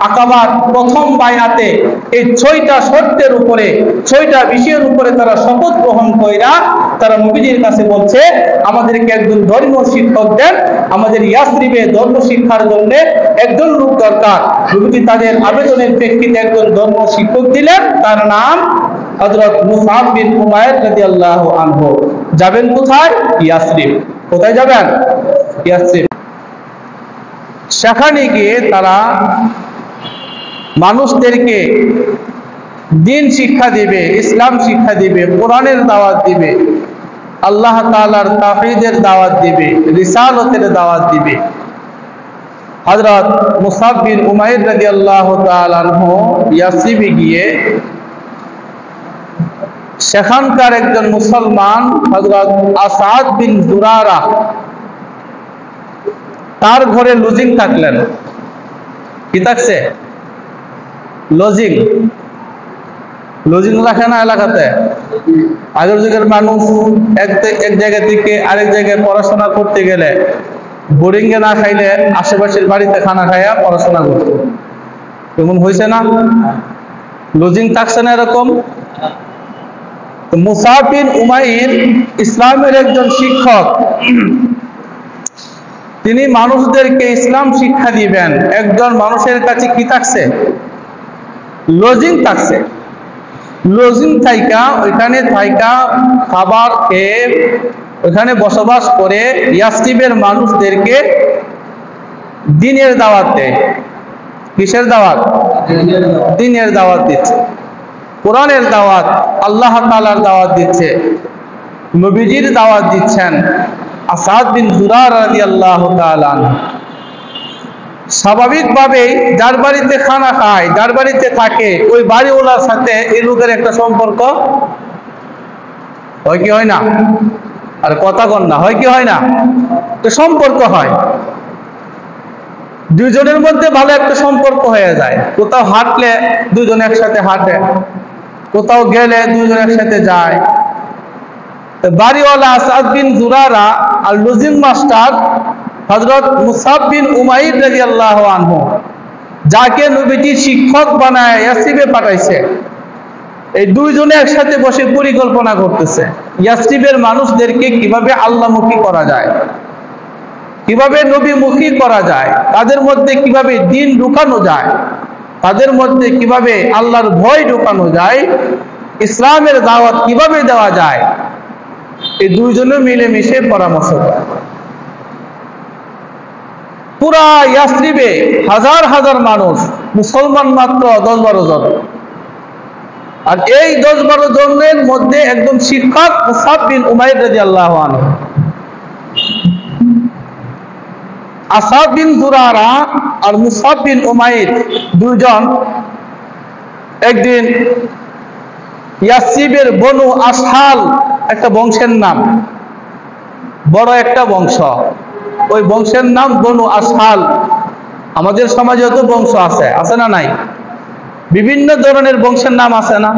আকাবার প্রথম বাইআতে এই 6টা শর্তের উপরে, 6টা বিষয়ের উপরে তারা শপথ গ্রহণ কইরা তারা নবীর কাছে বলছে, আমাদেরকে একজন ধর্মীয় শিক্ষক দেন, আমাদের ইয়াসরিবে ধর্ম শিক্ষার জন্য একজন লোক দরকার। নবী তাদের আবেদনের প্রেক্ষিতে একজন ধর্ম শিক্ষক দিলেন, তার নাম হযরত মুসআব বিন উমাইর রাদিয়াল্লাহু আনহু। যাবেন কোথায়? ইয়াসরিব। কোথায় যাবেন? ইয়াসরিব। সেখানে গিয়ে তারা মানুষদেরকে দিন শিক্ষা দিবে, ইসলাম শিক্ষা দিবে, কোরআনের দাওয়াত দিবে, আল্লাহ তাআলার তাওহীদের দাওয়াত দিবে, রিসালতের দাওয়াত দিবে। হযরত মুসআব বিন উমাইর রাদিয়াল্লাহু তাআলা আনহু ইয়াসরিবে গিয়ে সেখানকার একজন মুসলমান হযরত আসাদ বিন জুরারা, তার ঘরে লজিং থাকলেন। কি থাকছে? লজিং। লজিং রাখে না এলাকাতে? আগের যুগের মানুষ এক জায়গা থেকে আরেক জায়গায় পড়াশোনা করতে গেলে বোরিং এ না খাইলে আশেপাশের বাড়িতে খানা খাইয়া পড়াশোনা করত। এমন হয়েছে না? লজিং থাকছে না এরকম? মুসআব বিন উমাইর ইসলামের একজন শিক্ষক, তিনি মানুষদেরকে ইসলাম শিক্ষা দিবেন। একজন মানুষের কাছে কি থাকছে? লজিং থাকছে। লজিং থাইকা ওইখানে থাইকা খাবার খেয়ে ওইখানে বসবাস করে ইয়াসরিবের মানুষদেরকে দ্বীনের দাওয়াত দেয়। কিসের দাওয়াত? দ্বীনের দাওয়াত দিচ্ছে, কোরআনের দাওয়াত, আল্লাহ তাআলার দাওয়াত দিচ্ছে, নবীজির দাওয়াত দিচ্ছেন। আসাদ বিন জুরারা রাদিয়াল্লাহু তাআলা স্বাভাবিকভাবেই যার বাড়িতে খানা খায়, যার বাড়িতে থাকে, ওই বাড়িওয়ালার সাথে এই লোকের একটা সম্পর্ক হয় কি হয় না? আর কথা কন না, হয় কি হয় না? তো সম্পর্ক হয়, দুইজনের মধ্যে ভালো একটা সম্পর্ক হয়ে যায়। কোথাও হাঁটলে দুইজন একসাথে হাঁটে, কোথাও গেলে দুইজন একসাথে যায়। বাড়িওয়ালা আসাদ বিন জুরারা আর লজিং মাস্টার হযরত মুসআব বিন উমাইর রাদিয়াল্লাহু আনহু, যাকে নবীজি শিক্ষক বানায় ইয়াসরিবে পাঠাইছে, এই দুইজনে একসাথে বসে পরিকল্পনা করতেছে ইয়াসরিবের মানুষদেরকে কিভাবে আল্লাহমুখী করা যায়, কিভাবে নবীমুখী করা যায়, তাদের মধ্যে কিভাবে দ্বীন ঢুকানো যায়, তাদের মধ্যে কিভাবে আল্লাহর ভয় ঢুকানো যায়, ইসলামের দাওয়াত কিভাবে দেওয়া যায়। এই দুইজনে মিলেমিশে পরামর্শ করে। পুরা ইয়াসরিবে হাজার হাজার মানুষ, মুসলমান মাত্র 10-12 জন। আর এই 10-12 জনের মধ্যে একজন শিক্ষক মুসআব বিন উমাইর রাদিয়াল্লাহু আনহু। আসাদ বিন জুরারা আর মুসআব বিন উমাইর দুইজন একদিন ইয়াসরিবের বনু আসহাল একটা বংশের নাম, বড় একটা বংশ, ওই বংশের নাম বনু আসহাল। আমাদের সমাজে তো বংশ আছে, আছে না নাই? বিভিন্ন ধরনের বংশের নাম আছে না?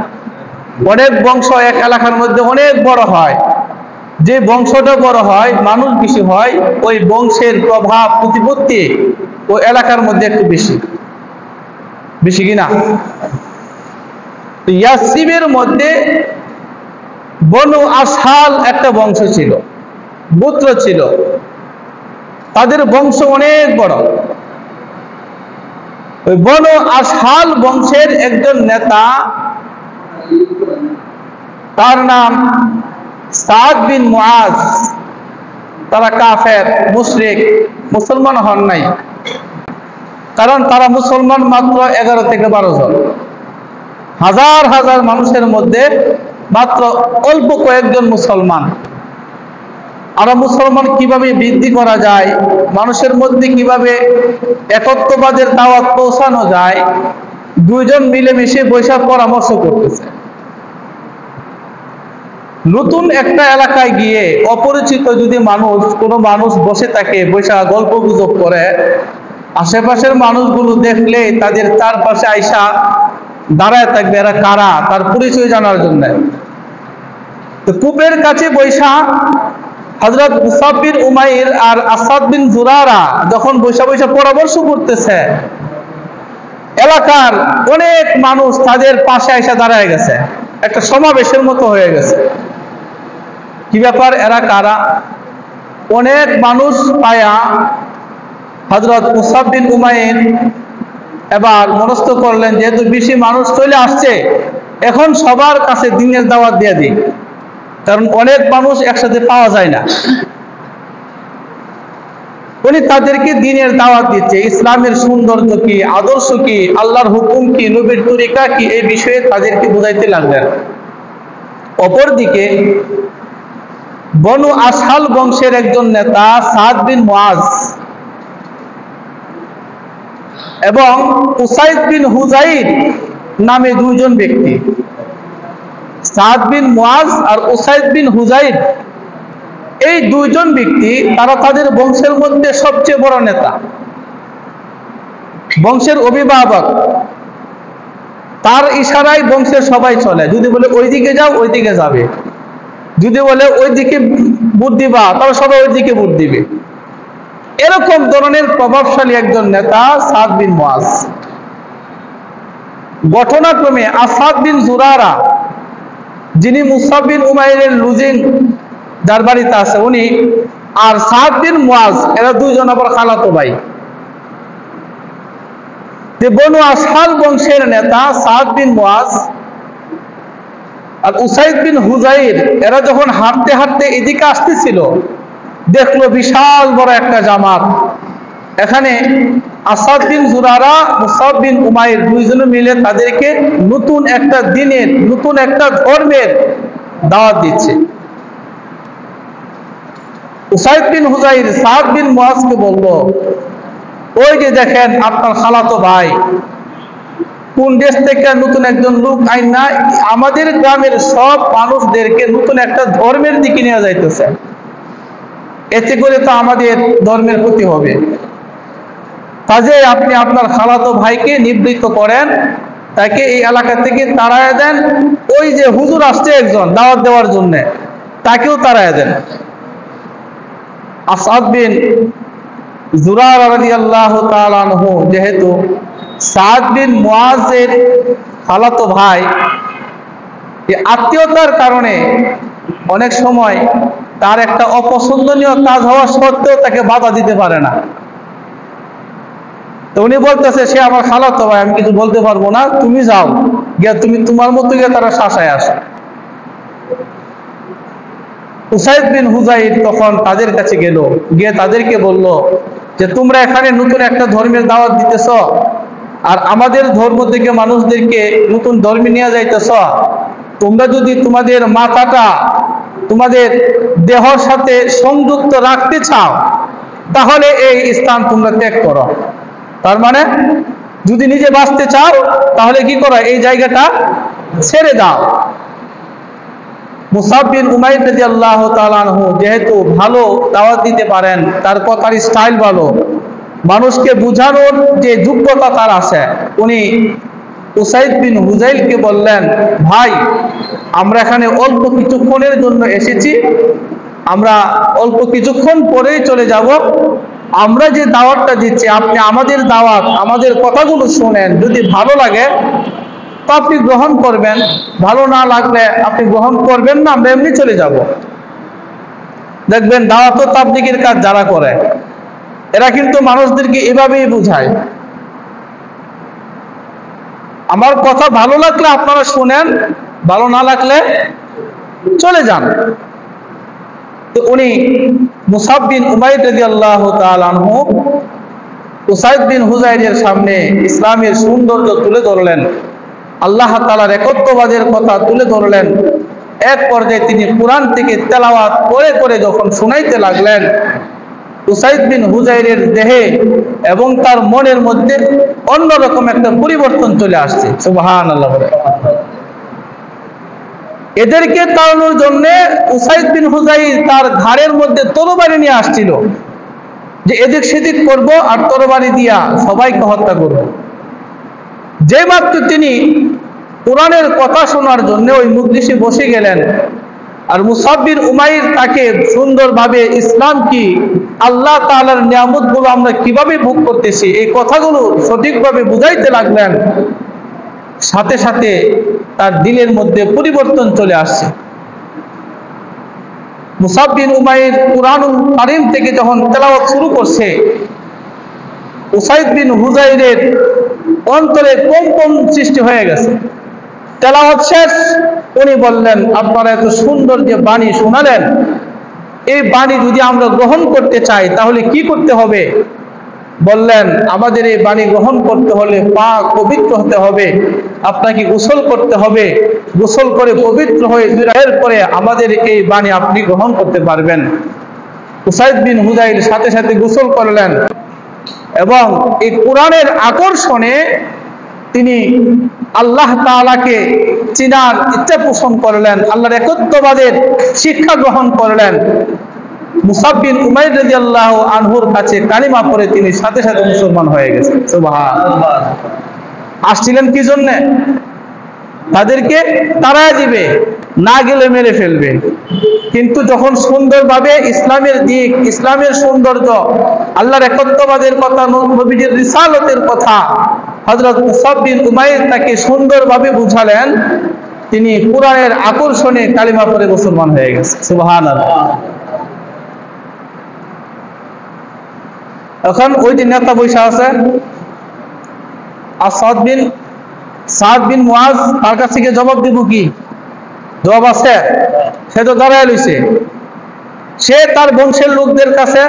অনেক বংশ এক এলাকার মধ্যে অনেক বড় হয়, যে বংশটা বড় হয়, মানুষ বেশি হয়, ওই বংশের প্রভাব প্রতিপত্তি ওই এলাকার মধ্যে একটু বেশি, বেশি কিনা? ইয়াসরিবের মধ্যে বনু আসহাল একটা বংশ ছিল, গোত্র ছিল, তাদের বংশ অনেক বড়। ওই বনু আসহাল বংশের একজন নেতা, তার নাম সাদ বিন মুআজ। তারা কাফের, মুশরিক, মুসলমান হন নাই, কারণ তারা মুসলমান মাত্র 11 থেকে 12 জন, হাজার হাজার মানুষের মধ্যে মাত্র অল্প কয়েকজন মুসলমান। আর মুসলমান কিভাবে বৃদ্ধি করা যায়, মানুষের মধ্যে কিভাবে একত্ববাদের দাওয়াত পৌঁছানো যায়, দুইজন মিলেমিশে বৈশাখ পরামর্শ করতেছে। নতুন একটা এলাকায় গিয়ে অপরিচিত যদি কোনো মানুষ বসে থাকে, বৈশাখ গল্প গুজব করে, আশেপাশের মানুষগুলো দেখলে তাদের চারপাশে আইসা দাঁড়ায় থাকবে, এরা কারা, তার পরিচয় জানার জন্য। তো কূপের কাছে বৈশা হযরত মুসআব বিন উমাইর আর আসাদ বিন জুরারা যখন বৈশা বৈশা পরামর্শ করতেছে, এলাকার অনেক মানুষ তাদের পাশে এসে দাঁড়ায় গেছে, একটা সমাবেশের মতো হয়ে গেছে। কি ব্যাপার, এরা কারা? অনেক মানুষ পায়া হযরত মুসআব বিন উমাইর এবার মনস্থ করলেন, যেহেতু বেশি মানুষ চলে আসছে, এখন সবার কাছে দ্বীনের দাওয়াত দিয়ে দিই, কারণ অনেক মানুষ একসাথে পাওয়া যায় না। উনি তাদেরকে দ্বীনের দাওয়াত দিচ্ছে, ইসলামের সৌন্দর্য কি, আদর্শ কি, আল্লাহর হুকুম কি, নবীর তরিকা কি, এই বিষয়ে তাদেরকে বুঝাইতে লাগলেন। অপরদিকে বনু আসহাল বংশের একজন নেতা সাদ বিন মুআজ এবং উসাইদ বিন হুযাইর নামে দুইজন ব্যক্তি, সাদ বিন মুআজ আর উসাইদ বিন হুযাইর, এই দুইজন ব্যক্তি তারা তাদের বংশের মধ্যে সবচেয়ে বড় নেতা, বংশের অভিভাবক। তার ইশারায় বংশের সবাই চলে, যদি বলে ওইদিকে যাও ওইদিকে যাবে, যদি বলে ওইদিকে ভোট দিবা তাহলে সবাই ওইদিকে ভোট দিবে। এরকম ধরনের প্রভাবশালী একজন নেতা সাদ বিন মুআজ। ঘটনাক্রমে আসাদ বিন জুরারা, যিনি মুসআব বিন উমাইরের লুজিং যার বাড়িতে আছে, উনি আর সাদ বিন মুআজ, এরা দুইজন আবার খালাতো ভাই। বনু আসহাল বংশের নেতা সাদ বিন মুআজ আর উসাইদ বিন হুযাইর, এরা যখন হাঁটতে হাঁটতে এদিকে আসতেছিল, দেখলো বিশাল বড় একটা জামাত। এখানে আসাদ বিন জুরারা, মুসআব বিন উমাইর দুইজনে মিলে তাদেরকে নতুন একটা দ্বীনের, নতুন একটা ধর্মের দাওয়াত দিচ্ছে। উসাইদ বিন হুযাইর সাদ বিন মুআজকে বলল, ওই যে দেখেন আপনার খালাতো ভাই কোন দেশ থেকে নতুন একজন লোক আইনা আমাদের গ্রামের সব মানুষদেরকে নতুন একটা ধর্মের দিকে নিয়ে যাইতেছে, এতে করে তো আমাদের ধর্মের ক্ষতি হবে। কাজে আপনি আপনার খালাতো ভাইকে নিবৃত্ত করেন, তাকে এই এলাকা থেকে তাড়ায় দেন। ওই যে হুজুর আসছে একজন দাওয়াত দেওয়ার জন্য, তাকেও তাড়ায় দেন। আসাদ বিন জুরারা রাদিয়াল্লাহু তাআলা আনহু যেহেতু সাদ বিন মুআজের খালাতো ভাই, এই আত্মীয়তার কারণে অনেক সময় তার একটা অপছন্দনীয় কাজ হওয়া সত্ত্বেও তাকে বাধা দিতে পারে না। তো উনি বলতেছে, সে আমার খালাতো ভাই, আমি কিছু বলতে পারবো না, তুমি যাও গিয়া তুমি তোমার মতো গিয়ে তারা শাসায় আসো। উসাইদ বিন হুযাইর তখন তাদের কাছে গেল, গিয়ে তাদেরকে বলল যে তোমরা এখানে নতুন একটা ধর্মের দাওয়াত দিতেছ, আর আমাদের ধর্ম থেকে মানুষদেরকে নতুন ধর্মে নিয়ে যাইতেছ। তোমরা যদি তোমাদের মাথাটা তোমাদের দেহর সাথে সংযুক্ত রাখতে চাও, তাহলে এই স্থান তোমরা ত্যাগ করো। তার মানে যদি নিজে বাঁচতে চাও, তাহলে কি করো? এই জায়গাটা ছেড়ে দাও। মুসাব বিন উমাইর রাদিয়াল্লাহু তাআলা আনহু যেহেতু ভালো দাওয়াত দিতে পারেন, তার কথার স্টাইল ভালো, মানুষকে বোঝানোর যে যোগ্যতা তার আছে, উনি উসাইদ বিন হুজাইলকে বললেন, ভাই, আমরা এখানে অল্প কিছুক্ষণের জন্য এসেছি, আমরা অল্প কিছুক্ষণ পরেই চলে যাব। আমরা যে দাওয়াতটা দিচ্ছি, আপনি আমাদের দাওয়াত, আমাদের কথাগুলো শুনেন, যদি ভালো লাগে তো আপনি গ্রহণ করবেন, ভালো না লাগলে আপনি গ্রহণ করবেন না, আমরা এমনি চলে যাব। দেখবেন দাওয়াত ও তাবলীগের কাজ যারা করে, এরা কিন্তু মানুষদেরকে এভাবেই বুঝায়, আমার কথা ভালো লাগলে আপনারা শুনেন, ভালো না লাগলে চলে যান। তো উনি মুসাব বিন উমাইর রাদিয়াল্লাহু তাআলা আনহু উসাইদ বিন হুজাইরের সামনে ইসলামের সৌন্দর্য তুলে ধরলেন, আল্লাহ তাআলার একত্ববাদের কথা তুলে ধরলেন। এক পর্যায়ে তিনি কুরআন থেকে তেলাওয়াত করে করে যখন শোনাইতে লাগলেন, উসাইদ বিন হুজাইরের দেহে এবং তার মনের মধ্যে অন্যরকম একটা পরিবর্তন চলে আসছে। সুবহানাল্লাহ। এদেরকে তাড়ানোর জন্য উসাইদ বিন হুজাইর তার ঘাড়ের মধ্যে তরবারি নিয়ে আসছিল, যে এদিক সেদিক করব আর তরবারি দিয়া সবাইকে হত্যা করব। যে মাত্র তিনি কোরআনের কথা শোনার জন্য ওই মজলিসে বসে গেলেন, আর মুসাব বিন উমাইর তাকে সুন্দরভাবে ইসলাম কি, আল্লাহ তাআলার নিয়ামতগুলো আমরা কিভাবে ভোগ করতেছি, এই কথাগুলো সঠিকভাবে বুঝাইতে লাগলেন, সাথে সাথে তার দিলের মধ্যে পরিবর্তন চলে আসছে। মুসাব বিন উমাইর কুরআনুল কারীম থেকে যখন তেলাওয়াত শুরু করছে, উসাইদ বিন হুজাইরের অন্তরে কম্পন সৃষ্টি হয়ে গেছে। তেলাওয়াত শেষ, উনি বললেন, আপনারা এত সুন্দর যে বাণী শোনালেন, এই বাণী যদি আমরা গ্রহণ করতে চাই তাহলে কি করতে হবে? বললেন, আমাদের এই বাণী গ্রহণ করতে হলে পাক পবিত্র হতে হবে, আপনাকে গোসল করতে হবে, গোসল করে পবিত্র হয়ে এরপরে আমাদের এই বাণী আপনি গ্রহণ করতে পারবেন। উসাইদ বিন হুজাইর সাথে সাথে গোসল করলেন এবং এই কোরআনের আকর্ষণে তিনি আল্লাহ তাআলাকে চিনার ইচ্ছা পোষণ করলেন, আল্লাহর একত্ববাদের শিক্ষা গ্রহণ করলেন। মুসাব বিন উমাইর রাদিয়াল্লাহু আনহুর কাছে কালিমা পড়ে তিনি সাথে সাথে মুসলমান হয়ে গেছেন। সুবহানাল্লাহ। আসছিলেন কি জন্য? তাদেরকে তাড়ায় দিবে, না গেলে মেরে ফেলবে। কিন্তু যখন সুন্দরভাবে ইসলামের দিক, ইসলামের সৌন্দর্য, আল্লাহর একত্ববাদের কথা, নবীজির রিসালতের কথা হযরত মুসাব বিন উমাইর তাকে সুন্দরভাবে বুঝালেন, তিনি কোরআনের আকর্ষণে কালিমা পড়ে মুসলমান হয়ে গেছেন। সুবহানাল্লাহ। এখন ওই যে নেতা বৈশা আছে, আর সাদ বিন মুআজ, তার কাছ থেকে জবাব দিব কি? জবাব আছে? সে তো দাঁড়ায় লইছে, সে তার বংশের লোকদের কাছে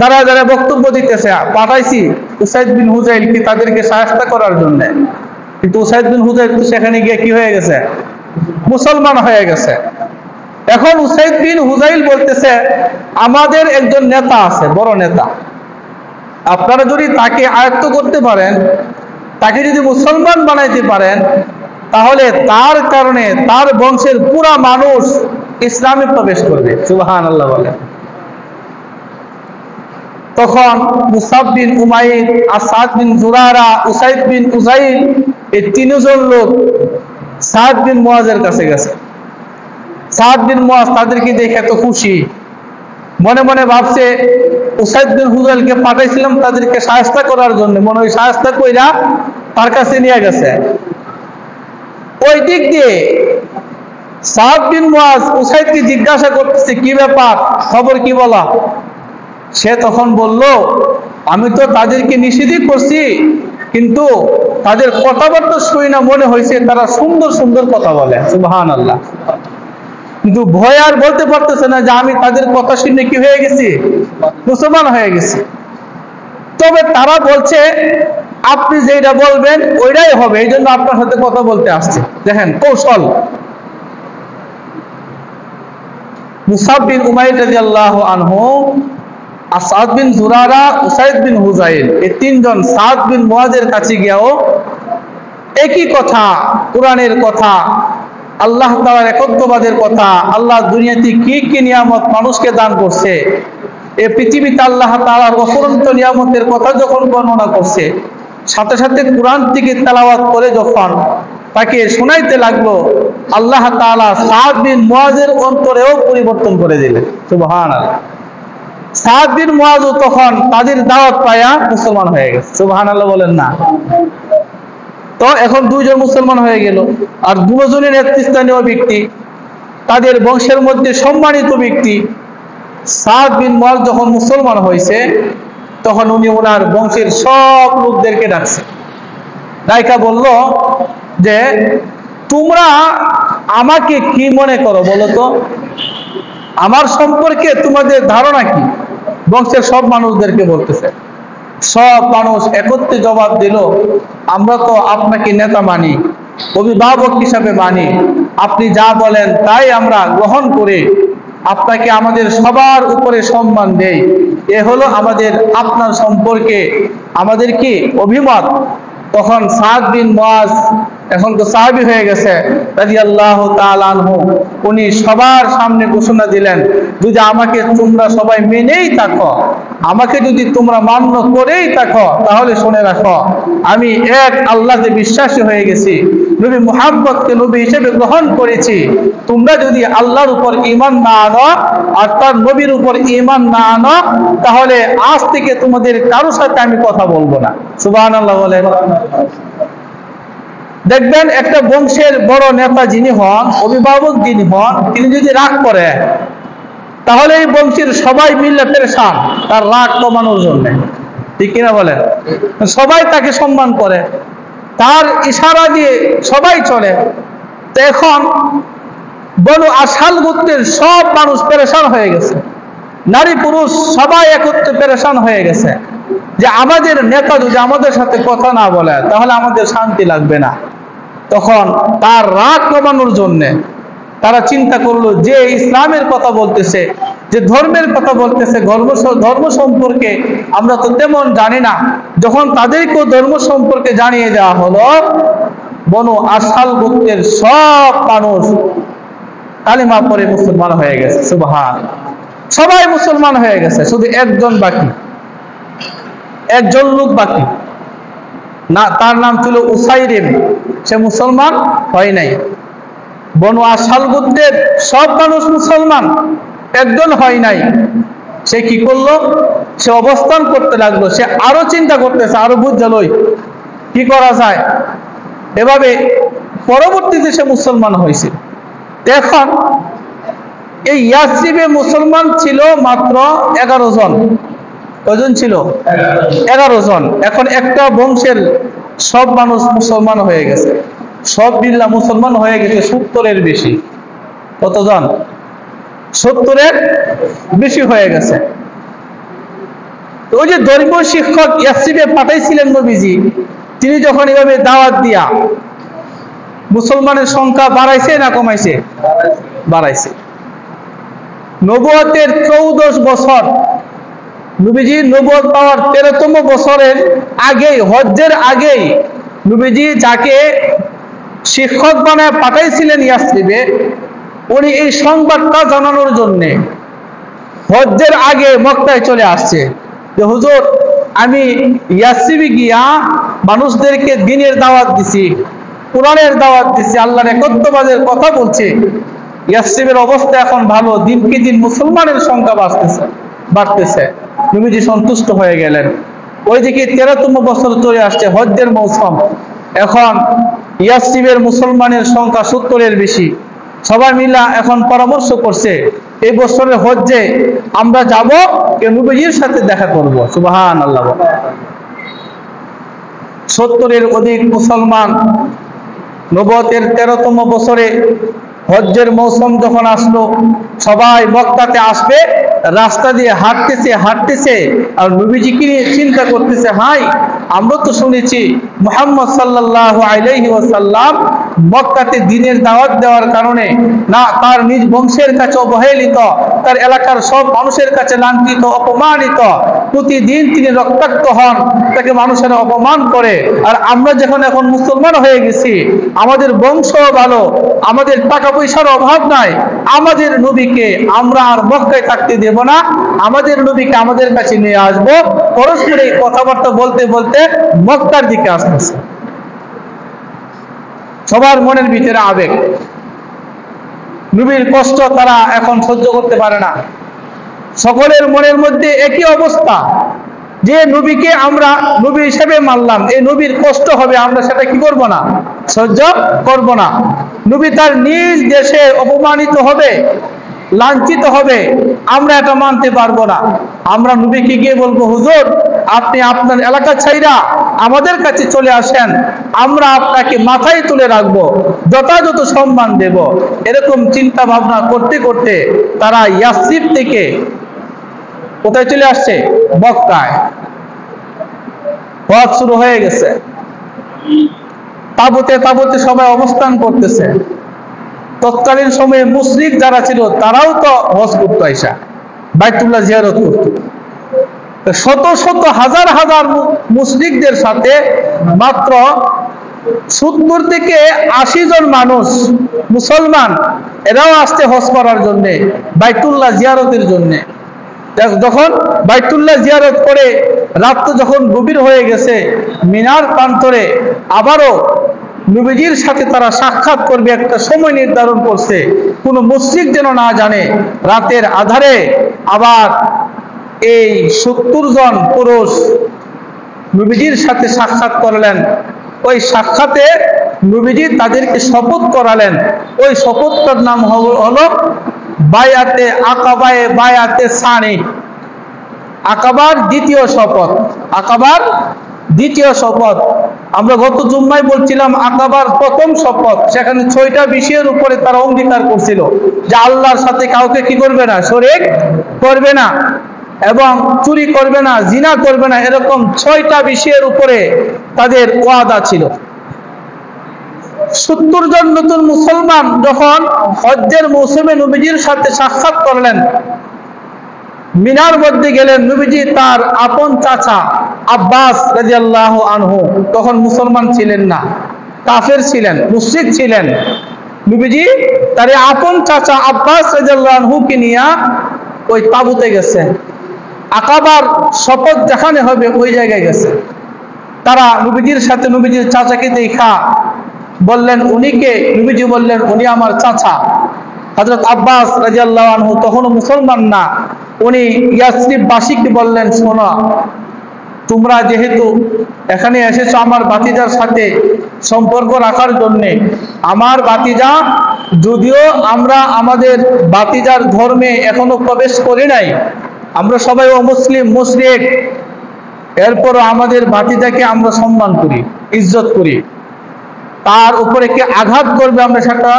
দাঁড়ায় দাঁড়ায় বক্তব্য দিতেছে, পাঠাইছি উসাইদ বিন হুজাইল কি তাদেরকে সাহায্য করার জন্য। কিন্তু উসাইদ বিন হুজাইল তো সেখানে গিয়ে কি হয়ে গেছে? মুসলমান হয়ে গেছে। এখন উসাইদ বিন হুজাইল বলতেছে, আমাদের একজন নেতা আছে, বড় নেতা, আপনারা যদি তাকে আয়ত্ত করতে পারেন, তাকে যদি মুসলমান বানাইতে পারেন, তাহলে তার কারণে তার বংশের পুরা মানুষ ইসলামে প্রবেশ করবে। সুবহানাল্লাহ বলে। তখন মুসাব বিন উমাইর, আসাদ বিন জুরারা, উসাইদ বিন উজাইল, এই তিনজন লোক সাদ বিন মুআজের কাছে গেছে। সাদ বিন মুআজ তাদেরকে দেখে এত খুশি, মনে মনে ভাবছে উসাইদ বিন হুজাইলকে পাঠাইছিলাম তাদেরকে সাহায্য করার জন্য, মনে হয় সাহায্য কইরা তার কাছে নিয়ে গেছে। ওই দিক দিয়ে সাদ বিন মুআজ উসাইদকে জিজ্ঞাসা করতেছে, কি ব্যাপার, খবর কি বলা? সে তখন বলল, আমি তো তাদেরকে নিষেধই করছি, কিন্তু তাদের কথাবার্তা শুনে না মনে হয়েছে তারা সুন্দর সুন্দর কথা বলে। সুবহানাল্লাহ। কিন্তু ভয় আর বলতে পারতেছে না যে আমি তাদের কথা শুনে কি হয়ে গেছি? মুসলমান হয়ে গেছি। তবে তারা বলছে আপনি যেটা বলবেন ওইটাই হবে, এই জন্য আপনার সাথে কথা বলতে আসছে। দেখেন কৌশল। মুসাব বিন উমাইর রাদিয়াল্লাহু আনহু, আসাদ বিন জুরারা, উসাইদ বিন হুজাইল, এই তিনজন সাদ বিন মুআজের কাছে গিয়েও একই কথা, কোরআনের কথা, আল্লাহ তাআলার একত্ববাদের কথা, আল্লাহ দুনিয়াতে কি কি নিয়ামত মানুষকে দান করছে, এই পৃথিবীতে আল্লাহ তাআলার অফুরন্ত নিয়ামতের কথা যখন বর্ণনা করছে, সাথে সাথে কোরআন থেকে তেলাওয়াত করে যখন তাকে শোনাইতে লাগলো, আল্লাহ তাআলা সাদ বিন মুআজের অন্তরেও পরিবর্তন করে দিলেন। সুবহানাল্লাহ। সাদ বিন মুআজও তখন তাদের দাওয়াত পায়া মুসলমান হয়ে গেছে। সুবহানাল্লাহ বলেন না? তো এখন দুইজন মুসলমান হয়ে গেল, আর দুজনের নেতৃস্থানীয় ব্যক্তি, তাদের বংশের মধ্যে সম্মানিত ব্যক্তি। সাদ বিন মুআজ যখন মুসলমান হয়েছে, তখন উনি ওনার বংশের সব লোকদেরকে ডাকছে, ডাইকা বলল যে তোমরা আমাকে কি মনে করো বলো তো, আমার সম্পর্কে তোমাদের ধারণা কি? বংশের সব মানুষদেরকে বলতেছে। সব মানুষ একত্রে জবাব দিল, আমরা তো আপনাকে নেতা মানি, অভিভাবক হিসাবে মানি, আপনি যা বলেন তাই আমরা গ্রহণ করে আপনাকে আমাদের সবার উপরে সম্মান দেই। এ হলো আমাদের আপনার সম্পর্কে আমাদের কি অভিমত। তখন সাদ বিন মুআজ, এখন তো সাহাবী হয়ে গেছে রাদিয়াল্লাহু তাআলা আনহু, উনি সবার সামনে ঘোষণা দিলেন, যদি আমাকে তোমরা সবাই মেনেই থাকো, আমাকে যদি তোমরা মান্য করেই থাকো, তাহলে শুনে রাখো, আমি এক আল্লাহতে বিশ্বাসী হয়ে গেছি, নবী মুহাম্মদকে নবী হিসেবে গ্রহণ করেছি। তোমরা যদি আল্লাহর উপর ঈমান না আনো আর তার নবীর উপর ঈমান না আনো, তাহলে আজ থেকে তোমাদের কারোর সাথে আমি কথা বলবো না। সুবহানাল্লাহ বলেন। দেখবেন একটা বংশের বড় নেতা যিনি হন, অভিভাবক যিনি হন, তিনি যদি রাগ করে, তাহলে এই বংশের সবাই মিলে পেরেশান তার রাগ কমানোর জন্য। ঠিক কিনা বলেন? সবাই তাকে সম্মান করে, তার ইশারা দিয়ে সবাই চলে। তো এখন বনু আশাল গোত্রের সব মানুষ পেরেশান হয়ে গেছে, নারী পুরুষ সবাই একত্রে পেরেশান হয়ে গেছে যে আমাদের নেতা যদি আমাদের সাথে কথা না বলে, তাহলে আমাদের শান্তি লাগবে না। তখন তার রাগ কমানোর জন্যে তারা চিন্তা করলো, যে ইসলামের কথা বলতেছে, যে ধর্মের কথা বলতেছে, ধর্ম সম্পর্কে আমরা তো তেমন জানি না। যখন তাদেরকেও ধর্ম সম্পর্কে জানিয়ে দেওয়া হলো, বনু আশাল গোত্রের সব মানুষ কালিমা পড়ে মুসলমান হয়ে গেছে। সুবহানাল্লাহ। সবাই মুসলমান হয়ে গেছে, শুধু একজন বাকি, একজন লোক বাকি না, তার নাম ছিল উসাইরিম, সে মুসলমান হয় নাই। বনু আশাল গোত্রের সব মানুষ মুসলমান, একজন হয় নাই। সে কি করলো? সে অবস্থান করতে লাগলো, সে আরো চিন্তা করতেছে, আরো বুঝলো কি করা যায়। এভাবে পরবর্তীতে সে মুসলমান হয়েছে। এখন এই ইয়াসরিবে মুসলমান ছিল মাত্র 11 জন। কজন ছিল? 11 জন। এখন একটা বংশের সব মানুষ মুসলমান হয়ে গেছে, সব বিল্লাহ মুসলমান হয়ে গেছে 70-এর বেশি। কতজন? 70-এর বেশি হয়ে গেছে। ওই যে ধর্মীয় শিক্ষক ইয়াসরিবে পাঠাইছিলেন নবীজি, তিনি যখন এভাবে দাওয়াত দিয়া মুসলমানের সংখ্যা বাড়াইছে না কমাইছে? বাড়াইছে। নবুয়তের 14 বছর, নবীজি নবুয়ত পাওয়ার 13তম বছরের আগেই, হজ্জের আগেই, নবীজি যাকে শিক্ষক বানায় পাঠাইছিলেন ইয়াসরিবে, উনি এই সংবাদটা জানানোর জন্যে হজ্জের আগে মক্কায় চলে আসছে যে হুজুর, আমি ইয়াসরিবে গিয়া মানুষদেরকে দ্বীনের দাওয়াত দিছি, কোরআনের দাওয়াত দিছি, আল্লাহর একত্ববাদের কথা বলছি। ইয়াসরিবের অবস্থা এখন ভালো, দিনকে দিন মুসলমানের সংখ্যা বাড়তেছে। নবীজি সন্তুষ্ট হয়ে গেলেন। ওইদিকে 13তম বছর চলে আসছে, হজ্জের মৌসুম। এখন ইয়াসরিবের মুসলমানের সংখ্যা 70-এর বেশি। সবাই মিলা এখন পরামর্শ করছে, এই বছরের হজ্জে আমরা যাব, নবীজির সাথে দেখা করব। সুবহানাল্লাহ। 70-এর অধিক মুসলমান নবুয়তের 13তম বছরে হজ্জের মৌসুম যখন আসলো, সবাই মক্কাতে আসবে, রাস্তা দিয়ে হাঁটতেছে, আর নবীজিকে নিয়ে চিন্তা করতেছে, হাই আমরা তো শুনেছি মুহাম্মদ সাল্লাল্লাহু আলাইহি ওয়াসাল্লাম মক্কাতে দ্বীনের দাওয়াত দেওয়ার কারণে না তার নিজ বংশের কাছে অবহেলিত, তার এলাকার সব মানুষের কাছে লাঞ্ছিত, অপমানিত, প্রতিদিন তিনি রক্তাক্ত হন, তাকে মানুষেরা অপমান করে। আর আমরা যখন এখন মুসলমান হয়ে গেছি, আমাদের বংশ ভালো, আমাদের টাকা পয়সার অভাব নাই, আমাদের নবীকে আমরা আর মক্কায় থাকতে দেব না, আমাদের নবীকে আমাদের কাছে নিয়ে আসবো। পরস্পরে কথাবার্তা বলতে বলতে মক্কার দিকে আসতেছে। সবার মনের ভিতরে আবেগ, নবীর কষ্ট তারা এখন সহ্য করতে পারে না। সকলের মনের মধ্যে একই অবস্থা যে নবীকে আমরা নবী হিসেবে মানলাম, এই নবীর কষ্ট হবে, আমরা সেটা কি করব না, সহ্য করব না। নবী তার নিজ দেশে অপমানিত হবে, লাঞ্ছিত হবে, আমরা এটা মানতে পারবো না। আমরা নবীকে গিয়ে বলবো, হুজুর আপনি আপনার এলাকা ছাইরা আমাদের কাছে চলে আসেন, আমরা আপনাকে মাথায় তুলে রাখবো, যথাযথ সম্মান দেব। এরকম চিন্তা ভাবনা করতে করতে তারা ইয়াসরিব থেকে কোথায় চলে আসছে, মক্কায়। পথ শুরু হয়ে গেছে, তাবুতে তাবুতে সবাই অবস্থান করতেছে। তৎকালীন সময়ে মুশরিক যারা ছিল তারাও তো হজ করতো, আইসা বাইতুল্লাহ জিয়ারত করতো। শত শত হাজার হাজার মুশরিকদের সাথে মাত্র 70 থেকে 80 জন মানুষ মুসলমান, এরাও আসতে হজ করার জন্য, বাইতুল্লাহ জিয়ারতের জন্য। যখন বাইতুল্লাহ জিয়ারত করে রাত যখন গভীর হয়ে গেছে, মিনার প্রান্তরে আবারও নবীজির সাথে তারা সাক্ষাৎ করবে, একটা সময় নির্ধারণ করছে, কোনো মুশরিক যেন না জানে। রাতের আধারে আবার এই 70 জন পুরুষ নবীজির সাথে সাক্ষাৎ করলেন। ওই সাক্ষাতে নবীজি তাদেরকে শপথ করালেন। ওই শপথটার নাম হলো বায়াতে আকাবায়ে বায়াতে সানি, আকাবার দ্বিতীয় শপথ। আকাবার দ্বিতীয় শপথ, আমরা গত জুম্মায় বলছিলাম আকাবার প্রথম শপথ, সেখানে 6টা বিষয়ের উপরে তারা অঙ্গীকার করছিল যে আল্লাহর সাথে কাউকে কি করবে না, শরীক করবে না, এবং চুরি করবে না, জিনা করবে না, এরকম 6টা বিষয়ের উপরে তাদের ওয়াদা ছিল। 70 জন নতুন মুসলমান যখন হজ্জের মৌসুমে নবীজির সাথে সাক্ষাৎ করলেন, মিনার মধ্যে গেলেন, নবীজি তার আপন চাচা আব্বাস রাদিয়াল্লাহু আনহু তখন মুসলমান ছিলেন না, কাফের ছিলেন, মুশরিক ছিলেন। নবীজি তার আপন চাচা আব্বাস রাদিয়াল্লাহু আনহুকে নিয়ে ওই তাবুতে গেছে, আকাবার শপথ যেখানে হবে ওই জায়গায় গেছে। তারা নবীজির সাথে নবীজির চাচাকে দেখা বললেন উনিকে, নবীজি বললেন উনি আমার চাচা। হযরত আব্বাস রাদিয়াল্লাহু আনহু তখনও মুসলমান না, উনি ইয়াসরিববাসীকে বললেন, শোনো, তোমরা যেহেতু এখানে এসেছো আমার ভাতিজার সাথে সম্পর্ক রাখার জন্যে, আমার ভাতিজা, যদিও আমরা আমাদের ভাতিজার ধর্মে এখনো প্রবেশ করি নাই, আমরা সবাই অমুসলিম মুশরিক, এরপরও আমাদের ভাতিজাকে আমরা সম্মান করি, ইজ্জত করি, তার উপরে কে আঘাত করবে আমরা সেটা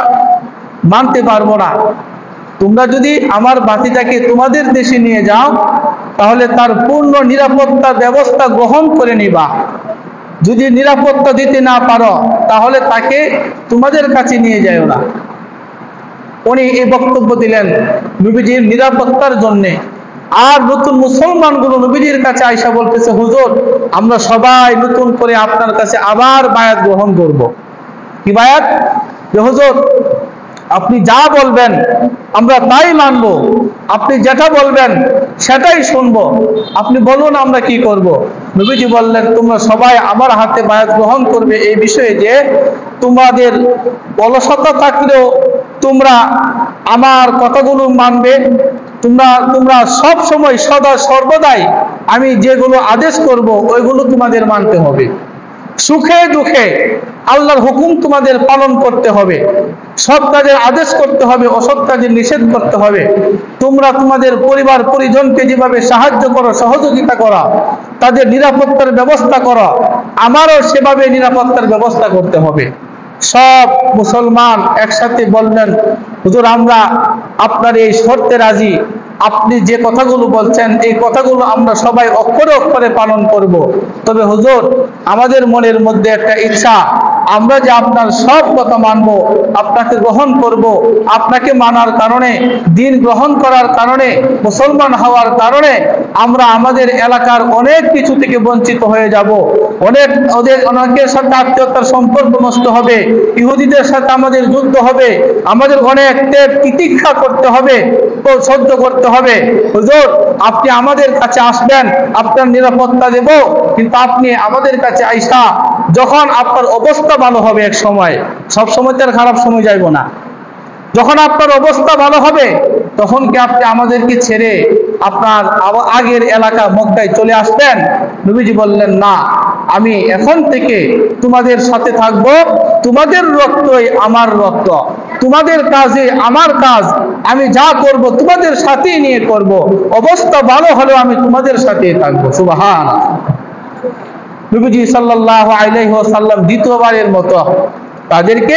মানতে পারবো না। তোমরা যদি আমার ভাতিজাকে তোমাদের দেশে নিয়ে যাও তাহলে তার পূর্ণ নিরাপত্তা ব্যবস্থা গ্রহণ করে নিবা, যদি নিরাপত্তা দিতে না পারো তাহলে তাকে তোমাদের কাছে নিয়ে যাও না। উনি এই বক্তব্য দিলেন নবীজির নিরাপত্তার জন্যে। আর নতুন মুসলমানগুলো নবীজির কাছে আইসা বলতেছে, হুজুর আমরা সবাই নতুন করে আপনার কাছে আবার বায়াত গ্রহণ করব। কি বায়াত? যে হুজুর আপনি যা বলবেন আমরা তাই মানবো, আপনি যেটা বলবেন সেটাই শুনবো, আপনি বলুন আমরা কি করব। নবীজি বললেন, তোমরা সবাই আমার হাতে বায়াত গ্রহণ করবে এই বিষয়ে যে তোমাদের অলসতা থাকলেও তোমরা আমার কথাগুলো মানবে, তোমরা সব সময় সদা সর্বদাই আমি যেগুলো আদেশ করব ওইগুলো তোমাদের মানতে হবে, সুখে দুঃখে আল্লাহর হুকুম তোমাদের পালন করতে হবে, সৎ কাজের আদেশ করতে হবে, অসৎ কাজের নিষেধ করতে হবে। তোমরা তোমাদের পরিবার পরিজনকে যেভাবে সাহায্য করো, সহযোগিতা করো, তাদের নিরাপত্তার ব্যবস্থা করো, আমারও সেভাবে নিরাপত্তার ব্যবস্থা করতে হবে। সব মুসলমান একসাথে বললেন, হুজুর আমরা আপনার এই শর্তে রাজি, আপনি যে কথাগুলো বলছেন এই কথাগুলো আমরা সবাই অক্ষরে অক্ষরে পালন করব। তবে হুজুর, আমাদের মনের মধ্যে একটা ইচ্ছা, আমরা যে আপনার সব কথা মানব, আপনাকে গ্রহণ করব, আপনাকে মানার কারণে, দিন গ্রহণ করার কারণে, মুসলমান হওয়ার কারণে আমরা আমাদের এলাকার অনেক কিছু থেকে বঞ্চিত হয়ে যাব। অনেকের সাথে আত্মীয়তার সম্পর্ক নষ্ট হবে, ইহুদিদের সাথে আমাদের যুদ্ধ হবে, আমাদের অনেক তিতিক্ষা করতে হবে, সহ্য করতে হবে। হুজুর, আপনি আমাদের কাছে আসবেন, আপনার নিরাপত্তা দেব, কিন্তু আপনি আমাদের কাছে আইসা যখন আপনার অবস্থা ভালো হবে, এক সময়, সব সময় তার খারাপ সময় যাইব না, যখন আপনার অবস্থা ভালো হবে তখন কি আপনি আমাদেরকে ছেড়ে আপনার আগের এলাকা মক্কায় চলে আসবেন? নবীজি বললেন, না, আমি এখন থেকে তোমাদের সাথে থাকব, তোমাদের রক্তই আমার রক্ত, তোমাদের কাজে আমার কাজ, আমি যা করব তোমাদের সাথেই নিয়ে করব, অবস্থা ভালো হলেও আমি তোমাদের সাথেই থাকবো। সুবহানাল্লাহ। নবীজি সাল্লাল্লাহু আলাইহি ওয়াসাল্লাম দ্বিতীয়বারের মতো তাদেরকে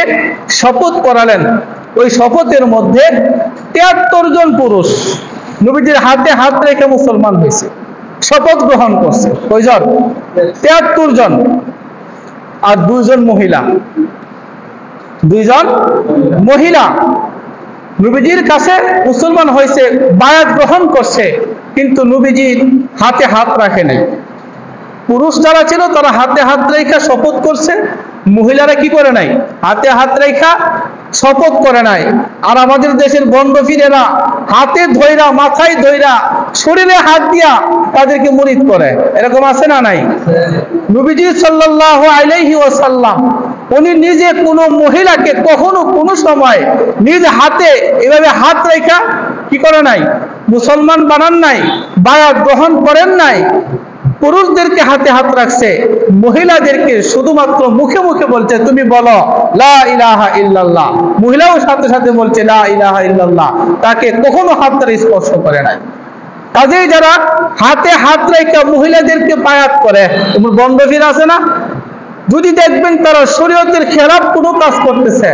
শপথ করালেন। ওই শপথের মধ্যে 73 জন পুরুষ নবীজির হাতে হাত রেখে মুসলমান হয়েছে, শপথ গ্রহণ করছে। কয়জন? 73 জন। আর 2 জন মহিলা, 2 জন মহিলা নবীজির কাছে মুসলমান হয়েছে, বায়াত গ্রহণ করছে, কিন্তু নবীজির হাতে হাত রাখে নাই। পুরুষ যারা ছিল তারা হাতে হাত রেখা শপথ করছে, মহিলারা কি করে নাই? হাতে হাত রেখা শপথ করে নাই। আর আমাদের দেশের বন্ডফিরেরা হাতে ধইরা, মাথায় ধইরা, শরীরে হাত দিয়া তাদেরকে মুরিদ করে, এরকম আছে না নাই? নবীজি সাল্লাল্লাহু আলাইহি ওয়াসাল্লাম উনি নিজে কোনো মহিলাকে কখনো কোনো সময় নিজ হাতে এভাবে হাত রেখা কি করে নাই? মুসলমান বানান নাই, বায়াত গ্রহণ করেন নাই। পুরুষদেরকে হাতে হাত রাখছে, মহিলাদেরকে শুধুমাত্র মুখে মুখে বলছে তুমি বলো লা ইলাহা ইল্লাল্লাহ, মহিলাও সাথে সাথে বলছে লা ইলাহা ইল্লাল্লাহ, তাকে কখনো হাত ধরে স্পর্শ করে নাই। কাজেই যারা হাতে হাত রেখে মহিলাদেরকে বায়াত করে, তোমার বন্ধফির আছে না, যদি দেখবেন তারা শরীয়তের খেলাফ কোনো কাজ করতেছে,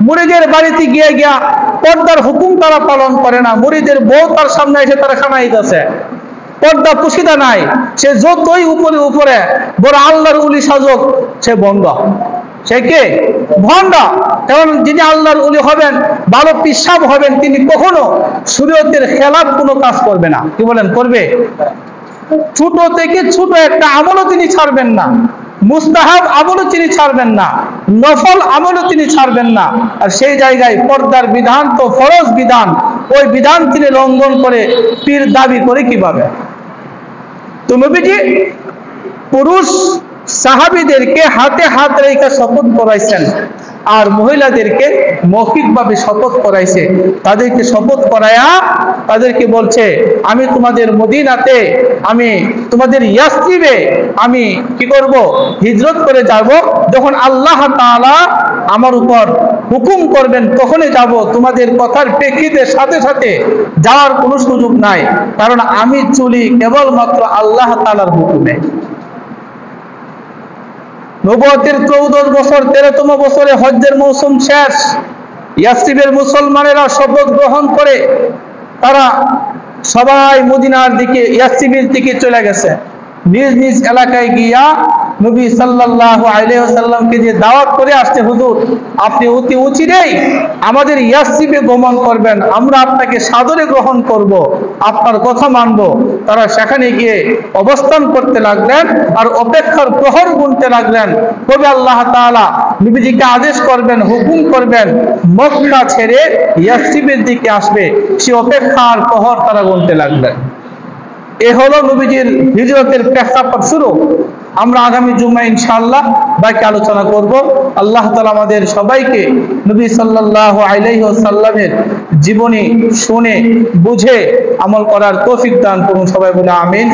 মুরিদের বাড়িতে গিয়ে গিয়া পর্দার হুকুম তারা পালন করে না, মুরিদের বউ তার সামনে এসে তারা খানাইতেছে, পর্দা পুশিদা নাই, সে যতই উপরে উপরে বড় আল্লাহর উলি সাজক, সে ভণ্ড। সে কে? ভণ্ড। কারণ যিনি আল্লাহর উলি হবেন, ভালো পিসাব হবেন, তিনি কখনো শরীয়তের খেলাফ কোনো কাজ করবে না। কি বলেন? করবে? ছোট থেকে ছোট একটা আমলও তিনি ছাড়বেন না, মুস্তাহাব আমলও তিনি ছাড়বেন না, নফল আমলও তিনি ছাড়বেন না। আর সেই জায়গায় পর্দার বিধান তো ফরজ বিধান, ওই বিধান তিনি লঙ্ঘন করে পীর দাবি করে কিভাবে? তো নবীজি পুরুষ সাহাবীদেরকে হাতে হাত রেখে শপথ করাইছেন, আর মহিলাদেরকে মৌখিকভাবে শপথ করাইছে। তাদেরকে শপথ করায়া তাদেরকে বলছে, আমি তোমাদের মদিনাতে, আমি তোমাদের ইয়াসরিবে আমি কি করব? হিজরত করে যাব। যখন আল্লাহ তাআলা আমার উপর হুকুম করবেন তখনই যাব, তোমাদের কথার প্রেক্ষিতে সাথে সাথে যাওয়ার কোনো সুযোগ নাই, কারণ আমি চলি কেবলমাত্র আল্লাহ তাআলার হুকুমে। নবুয়তের 14 বছর 13তম বছরে হজ্জের মৌসুম শেষ, ইয়াসরিবের মুসলমানেরা শপথ গ্রহণ করে তারা সবাই মদিনার দিকে, ইয়াসরিবের দিকে চলে গেছে। নিজ নিজ এলাকায় গিয়া নবী সাল্লাল্লাহু আলাইহি ওয়াসাল্লামকে যে দাওয়াত করে আসছে, হুজুর আপনি অতি উচিতেই আমাদের ইয়াসরিবে গমন করবেন, আমরা আপনাকে সাদরে গ্রহণ করব, আপনার কথা মানব। তারা সেখানে গিয়ে অবস্থান করতে লাগলেন আর অপেক্ষার প্রহর গুনতে লাগলেন, কবে আল্লাহ তাআলা নবীজিকে আদেশ করবেন, হুকুম করবেন, মক্কা ছেড়ে ইয়াসরিবের দিকে আসবে, সে অপেক্ষার প্রহর তারা গুনতে লাগলেন। এ হলো নবীজির হিজরতের প্রেক্ষাপট শুরু। আমরা আগামী জুমায় ইনশাআল্লাহ বাকি আলোচনা করব। আল্লাহ তাআলা আমাদের সবাইকে নবী সাল্লাল্লাহু আলাইহি ওয়াসাল্লামের জীবনী শুনে বুঝে আমল করার তৌফিক দান করুন। সবাই বলে আমিন।